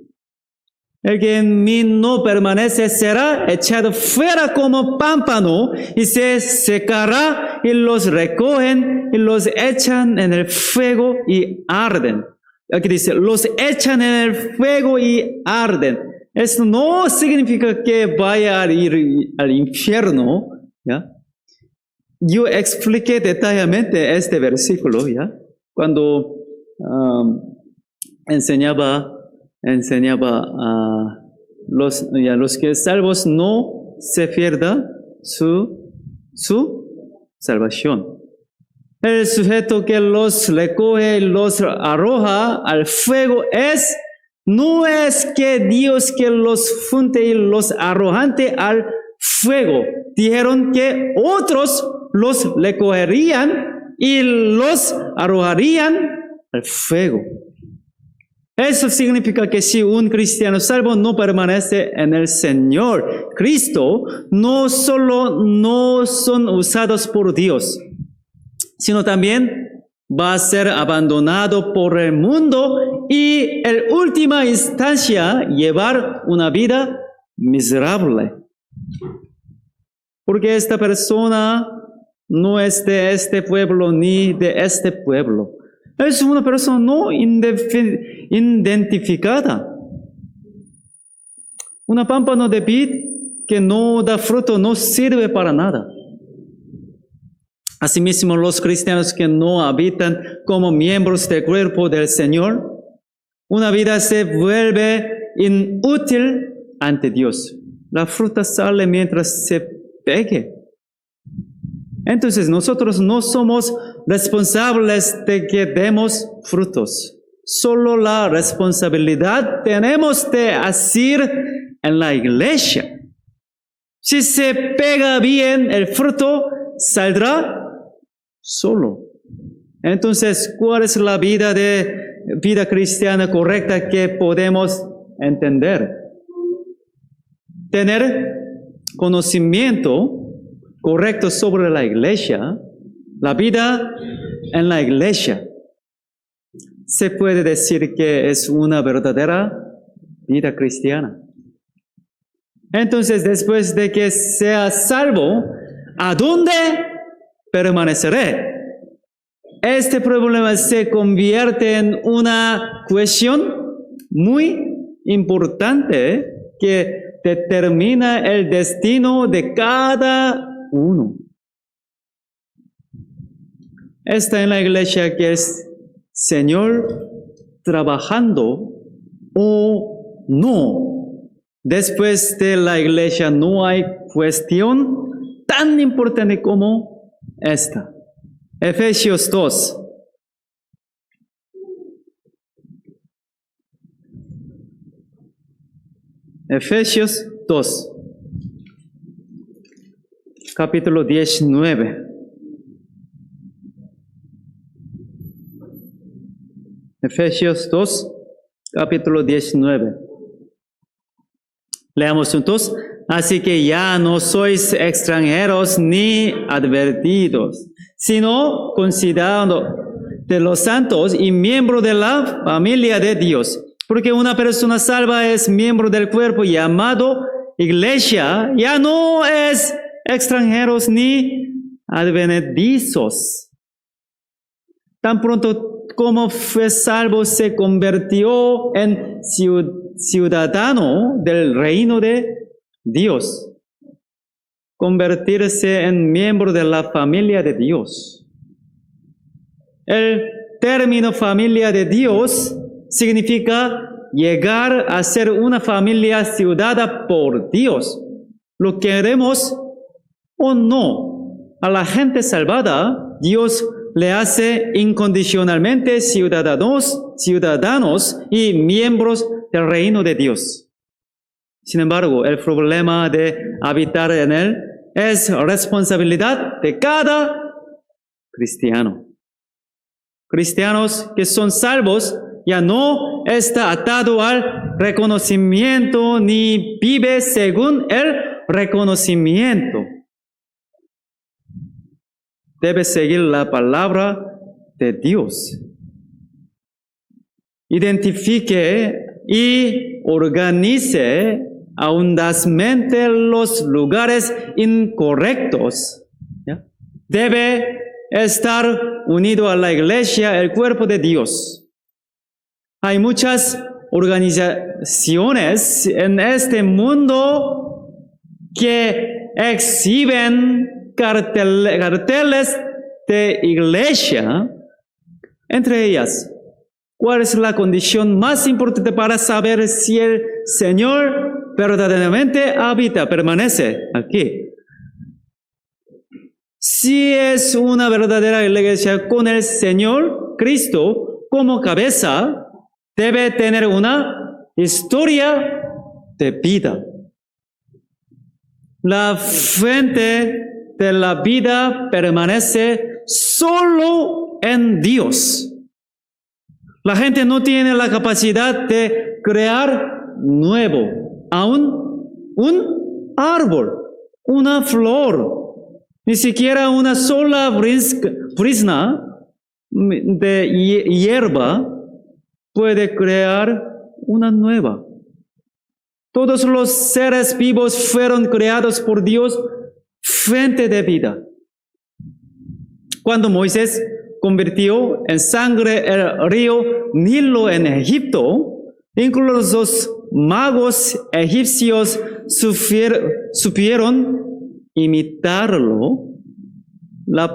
El que en mí no permanece será echado fuera como pámpano y se secará, y los recogen y los echan en el fuego y arden. Aquí dice, los echan en el fuego y arden. Esto no significa que vaya a ir al infierno, ¿ya? Yo expliqué detalladamente este versículo, ¿ya? Cuando enseñaba a los que salvos no se pierda su salvación. El sujeto que los recoge y los arroja al fuego no es que Dios que los funde y los arrojante al fuego. Dijeron que otros los recogerían y los arrojarían al fuego. Eso significa que si un cristiano salvo no permanece en el Señor Cristo, no solo no son usados por Dios, sino también va a ser abandonado por el mundo y en última instancia llevar una vida miserable. Porque esta persona no es de este pueblo ni de este pueblo. Es una persona no identificada. Una pámpano de vid que no da fruto no sirve para nada. Asimismo, los cristianos que no habitan como miembros del cuerpo del Señor, una vida se vuelve inútil ante Dios. La fruta sale mientras se pegue. Entonces, nosotros no somos responsables de que demos frutos. Solo la responsabilidad tenemos de hacer en la iglesia. Si se pega bien el fruto, saldrá solo. Entonces, ¿cuál es la vida cristiana correcta que podemos entender? Tener conocimiento correcto sobre la iglesia, la vida en la iglesia. Se puede decir que es una verdadera vida cristiana. Entonces, después de que sea salvo, ¿a dónde permaneceré? Este problema se convierte en una cuestión muy importante que determina el destino de cada uno. Está en la iglesia que es Señor trabajando o no. Después de la iglesia no hay cuestión tan importante como esta. Efesios 2. Efesios 2. Capítulo 19. Efesios 2, capítulo 19. Leamos juntos. Así que ya no sois extranjeros ni advertidos, sino considerados de los santos y miembros de la familia de Dios. Porque una persona salva es miembro del cuerpo llamado iglesia, ya no es extranjeros ni advenedizos. Tan pronto como fue salvo, se convirtió en ciudadano del reino de Dios. Convertirse en miembro de la familia de Dios. El término familia de Dios significa llegar a ser una familia ciudadana por Dios. Lo queremos o no, a la gente salvada, Dios le hace incondicionalmente ciudadanos y miembros del reino de Dios. Sin embargo, el problema de habitar en él es responsabilidad de cada cristiano. Cristianos que son salvos ya no está atado al reconocimiento ni vive según el reconocimiento. Debe seguir la palabra de Dios. Identifique y organice audazmente los lugares incorrectos. ¿Ya? Debe estar unido a la iglesia, el cuerpo de Dios. Hay muchas organizaciones en este mundo que exhiben carteles de iglesia. Entre ellas, ¿cuál es la condición más importante para saber si el Señor verdaderamente permanece aquí? Si es una verdadera iglesia con el Señor Cristo como cabeza, debe tener una historia de vida. La fuente de la vida permanece solo en Dios. La gente no tiene la capacidad de crear nuevo, aún un árbol, una flor, ni siquiera una sola brizna de hierba puede crear una nueva. Todos los seres vivos fueron creados por Dios, fuente de vida. Cuando Moisés convirtió en sangre el río Nilo en Egipto, incluso los magos egipcios supieron imitarlo. La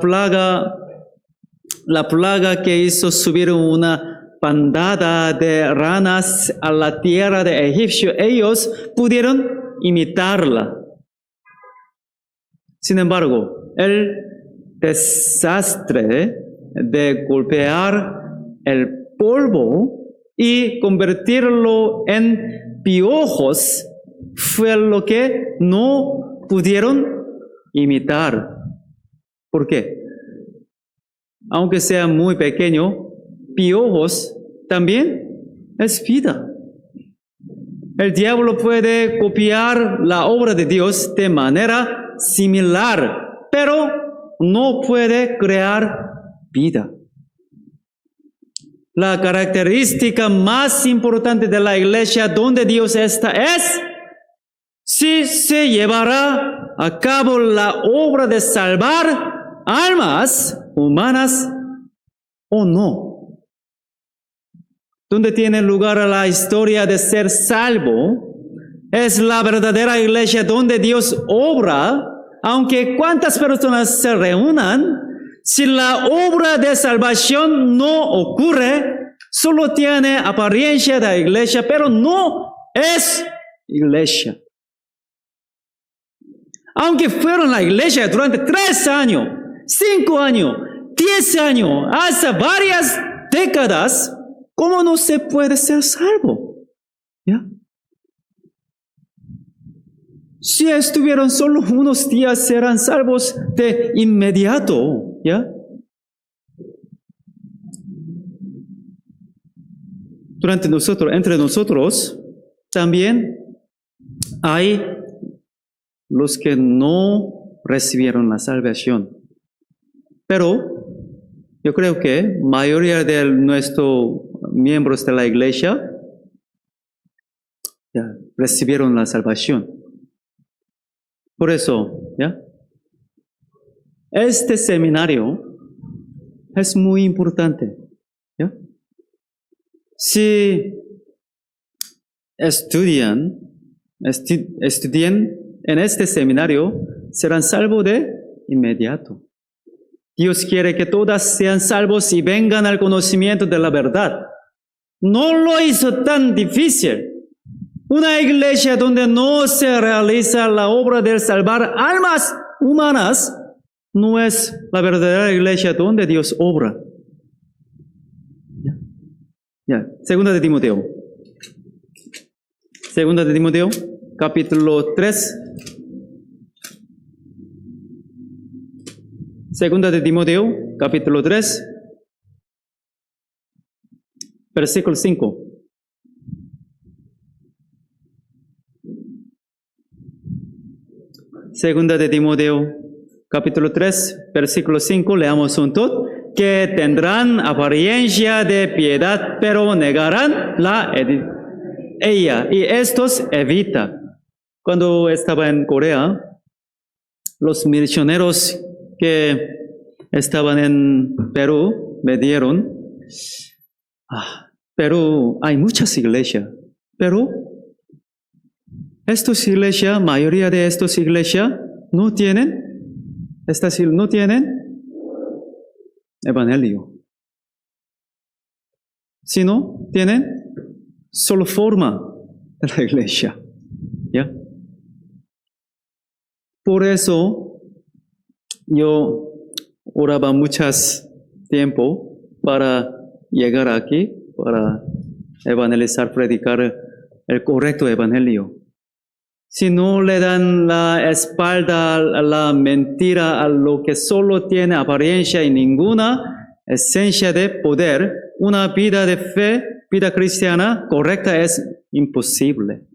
plaga que hizo subir una bandada de ranas a la tierra de Egipcio, ellos pudieron imitarla. Sin embargo, el desastre de golpear el polvo y convertirlo en piojos fue lo que no pudieron imitar. ¿Por qué? Aunque sea muy pequeño, piojos también es vida. El diablo puede copiar la obra de Dios de manera similar, pero no puede crear vida. La característica más importante de la iglesia donde Dios está es si se llevará a cabo la obra de salvar almas humanas o no. Donde tiene lugar la historia de ser salvo, es la verdadera iglesia donde Dios obra, aunque cuántas personas se reúnan, si la obra de salvación no ocurre, solo tiene apariencia de iglesia, pero no es iglesia. Aunque fueron la iglesia durante 3 años, 5 años, 10 años, hasta varias décadas, ¿cómo no se puede ser salvo? ¿Ya? Si estuvieron solo unos días, serán salvos de inmediato. ¿Ya? Entre nosotros, también hay los que no recibieron la salvación. Pero yo creo que la mayoría de nuestros miembros de la iglesia ya recibieron la salvación. Por eso, ¿ya? Este seminario es muy importante. ¿Ya? Si estudian en este seminario, serán salvos de inmediato. Dios quiere que todas sean salvos y vengan al conocimiento de la verdad. No lo hizo tan difícil. Una iglesia donde no se realiza la obra de salvar almas humanas no es la verdadera iglesia donde Dios obra. Ya. Segunda de Timoteo, capítulo 3. Segunda de Timoteo, capítulo 3, versículo 5. Segunda de Timoteo, capítulo 3, versículo 5, leamos juntos. Que tendrán apariencia de piedad, pero negarán ella. Y estos evita. Cuando estaba en Corea, los misioneros que estaban en Perú me dieron, Perú hay muchas iglesias, pero estas iglesias, mayoría de estas iglesias no tienen evangelio, sino tienen solo forma de la iglesia. ¿Ya? Por eso yo oraba muchas tiempo para llegar aquí, para evangelizar, predicar el correcto evangelio. Si no le dan la espalda a la mentira, a lo que solo tiene apariencia y ninguna esencia de poder, una vida de fe, vida cristiana correcta es imposible.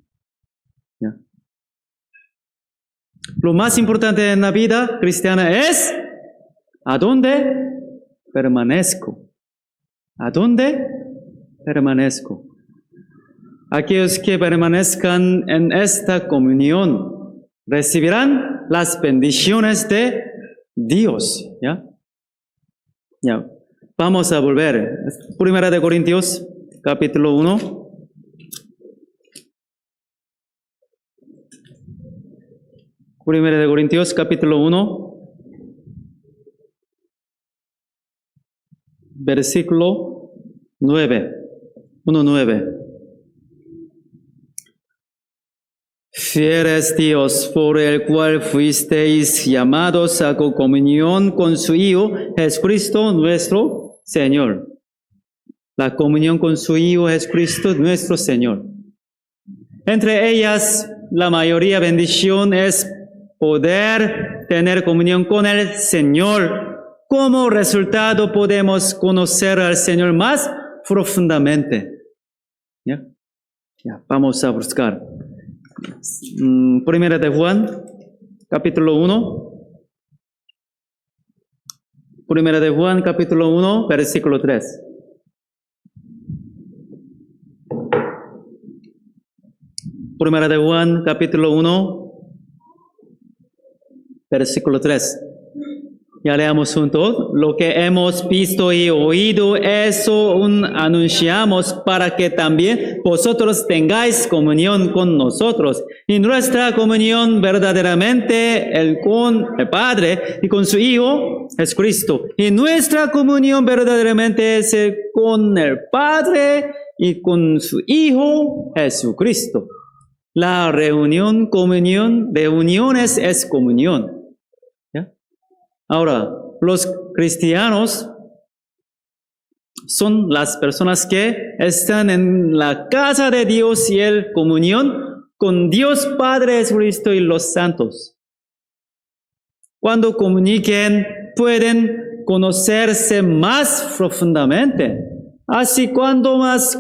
¿Ya? Lo más importante en la vida cristiana es ¿a dónde permanezco? ¿A dónde permanezco? aquellos que permanezcan en esta comunión recibirán las bendiciones de Dios. ¿Ya? Ya. Vamos a volver. Primera de Corintios, capítulo 1. Primera de Corintios, capítulo 1, versículo 9. 1:9. Fiel es Dios, por el cual fuisteis llamados a comunión con su Hijo, Jesucristo nuestro Señor. La comunión con su Hijo, Jesucristo nuestro Señor. Entre ellas, la mayoría bendición es poder tener comunión con el Señor. Como resultado podemos conocer al Señor más profundamente. ¿Ya? Ya, vamos a buscar. Primera de Juan, capítulo 1. Primera de Juan, capítulo 1, versículo 3. Primera de Juan, capítulo 1, versículo 3. Ya leamos juntos. Lo que hemos visto y oído, eso anunciamos para que también vosotros tengáis comunión con nosotros. Y nuestra comunión verdaderamente con el Padre y con su Hijo, Jesucristo. Y nuestra comunión verdaderamente es con el Padre y con su Hijo, Jesucristo. La reunión es comunión. Ahora, los cristianos son las personas que están en la casa de Dios y en comunión con Dios Padre Jesucristo y los santos. Cuando comuniquen, pueden conocerse más profundamente. Así, cuanto más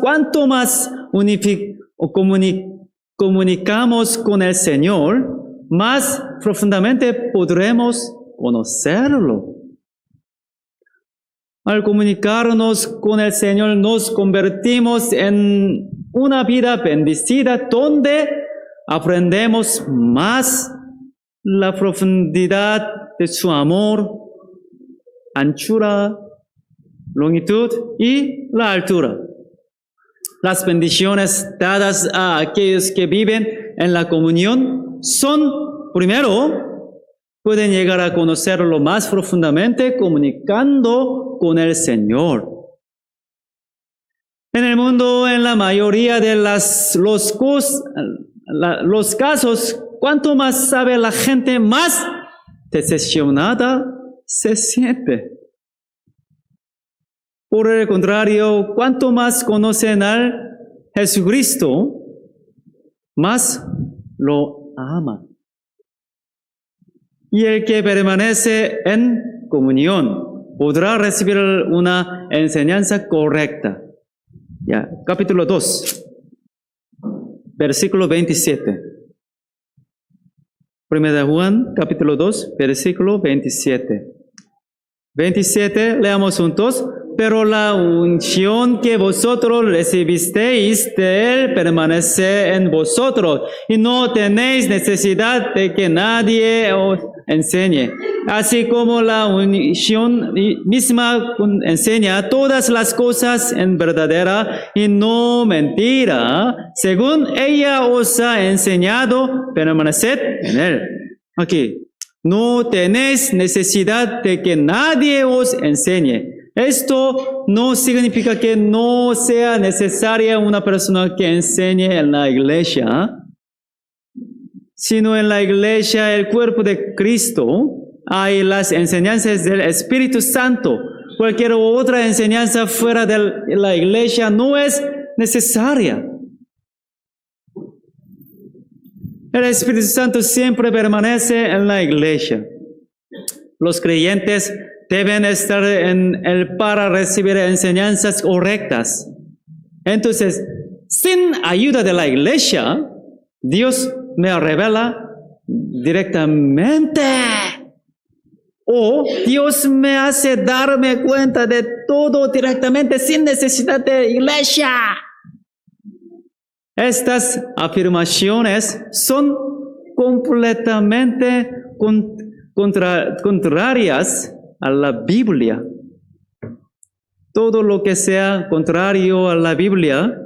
comunicamos con el Señor, más profundamente podremos conocerlo. Al comunicarnos con el Señor, nos convertimos en una vida bendecida donde aprendemos más la profundidad de su amor, anchura, longitud y la altura. Las bendiciones dadas a aquellos que viven en la comunión son, primero, pueden llegar a conocerlo más profundamente comunicando con el Señor. En el mundo, en la mayoría de los casos, cuanto más sabe la gente, más decepcionada se siente. Por el contrario, cuanto más conocen al Jesucristo, más lo aman. Y el que permanece en comunión podrá recibir una enseñanza correcta. Ya, capítulo 2, versículo 27. Primera de Juan, capítulo 2, versículo 27. 27, leamos juntos. Pero la unción que vosotros recibisteis de Él permanece en vosotros, y no tenéis necesidad de que nadie os enseñe. Así como la unción misma enseña todas las cosas en verdadera y no mentira, según ella os ha enseñado, permaneced en Él. Aquí, no tenéis necesidad de que nadie os enseñe. Esto no significa que no sea necesaria una persona que enseñe en la iglesia, sino en la iglesia, el cuerpo de Cristo, hay las enseñanzas del Espíritu Santo. Cualquier otra enseñanza fuera de la iglesia no es necesaria. El Espíritu Santo siempre permanece en la iglesia. Los creyentes deben estar en Él para recibir enseñanzas correctas. Entonces, sin ayuda de la iglesia, Dios me revela directamente. O Dios me hace darme cuenta de todo directamente sin necesidad de iglesia. Estas afirmaciones son completamente contrarias a la Biblia. Todo lo que sea contrario a la Biblia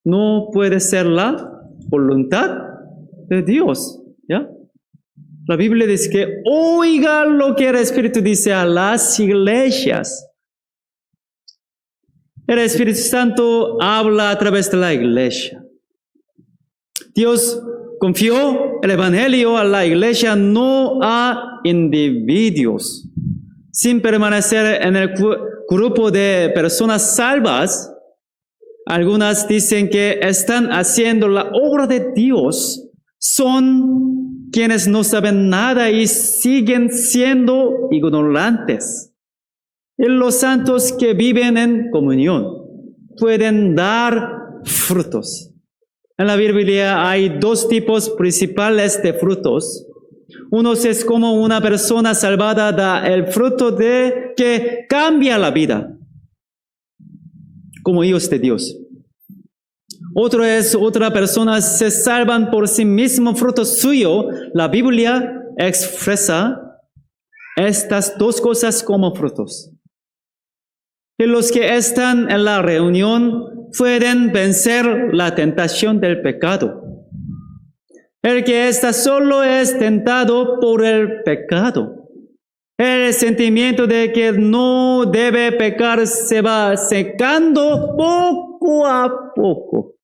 no puede ser la voluntad de Dios. ¿Ya? La Biblia dice que oiga lo que el Espíritu dice a las iglesias. El Espíritu Santo habla a través de la iglesia. Dios confió el Evangelio a la iglesia, no a individuos. Sin permanecer en el grupo de personas salvas, algunas dicen que están haciendo la obra de Dios. Son quienes no saben nada y siguen siendo ignorantes. Y los santos que viven en comunión pueden dar frutos. En la Biblia hay dos tipos principales de frutos. Uno es como una persona salvada da el fruto de que cambia la vida, como hijos de Dios. Otro es otra persona se salvan por sí mismo, fruto suyo. La Biblia expresa estas dos cosas como frutos. Y los que están en la reunión pueden vencer la tentación del pecado. El que está solo es tentado por el pecado. El sentimiento de que no debe pecar se va secando poco a poco.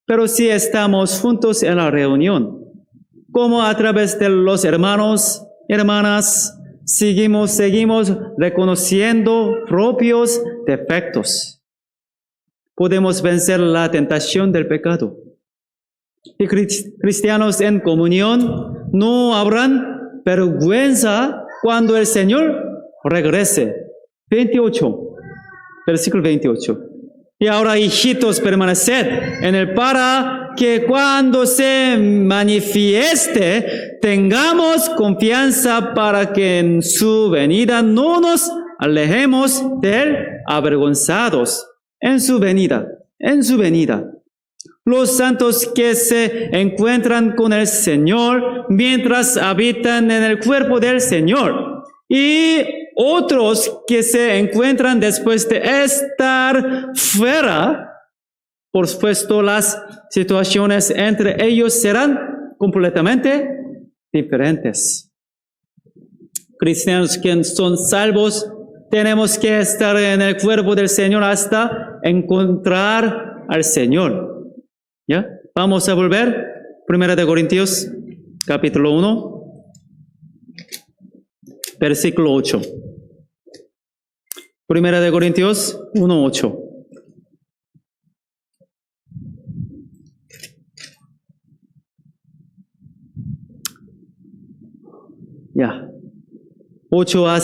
Pero si estamos juntos en la reunión, como a través de los hermanos, hermanas, seguimos reconociendo propios defectos. Podemos vencer la tentación del pecado. Y cristianos en comunión no habrán vergüenza cuando el Señor regrese. 28, versículo 28. Y ahora, hijitos, permaneced en él para que cuando se manifieste tengamos confianza para que en su venida no nos alejemos de él avergonzados. En su venida. Los santos que se encuentran con el Señor mientras habitan en el cuerpo del Señor. Y otros que se encuentran después de estar fuera, por supuesto, las situaciones entre ellos serán completamente diferentes. Cristianos que son salvos, tenemos que estar en el cuerpo del Señor hasta encontrar al Señor. ¿Ya? Vamos a volver. 1 Corintios, capítulo 1. Versículo 8. 1 Corintios 1:8. Ya. 8 a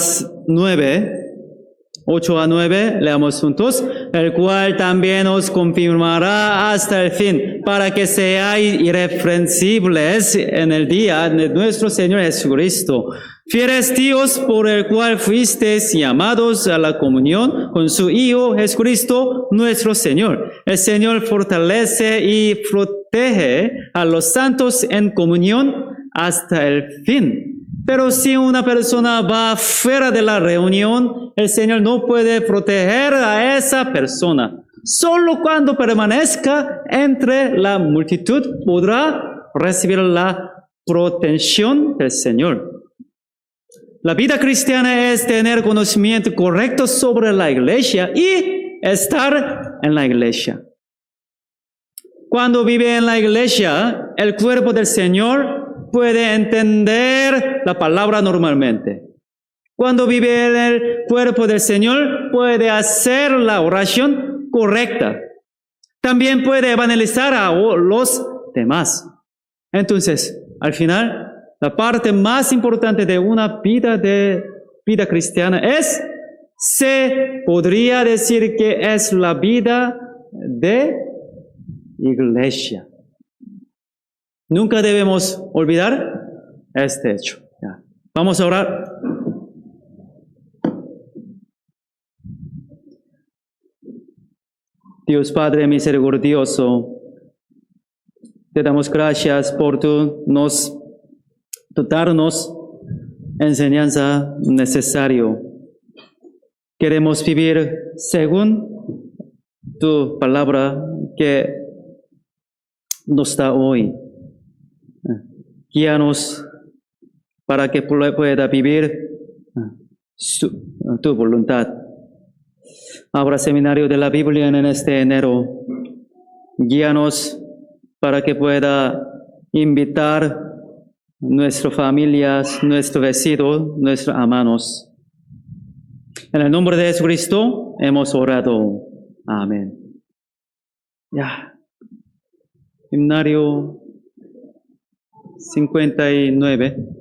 9, leamos juntos. El cual también os confirmará hasta el fin, para que seáis irreprensibles en el día de nuestro Señor Jesucristo. Fieles Dios, por el cual fuisteis llamados a la comunión con su Hijo Jesucristo, nuestro Señor. El Señor fortalece y protege a los santos en comunión hasta el fin. Pero si una persona va fuera de la reunión, el Señor no puede proteger a esa persona. Solo cuando permanezca entre la multitud podrá recibir la protección del Señor. La vida cristiana es tener conocimiento correcto sobre la iglesia y estar en la iglesia. Cuando vive en la iglesia, el cuerpo del Señor puede entender la palabra normalmente. Cuando vive en el cuerpo del Señor, puede hacer la oración correcta. También puede evangelizar a los demás. Entonces, al final, la parte más importante de una vida cristiana se podría decir que es la vida de iglesia. Nunca debemos olvidar este hecho. Ya. Vamos a orar. Dios Padre misericordioso, Te damos gracias por tu darnos enseñanza necesario. Queremos vivir según tu palabra que nos da hoy. Guíanos para que pueda vivir tu voluntad. Habrá seminario de la Biblia en este enero. Guíanos para que pueda invitar nuestras familias, nuestros vecinos, nuestros hermanos. En el nombre de Jesucristo hemos orado. Amén. Ya. Seminario 59.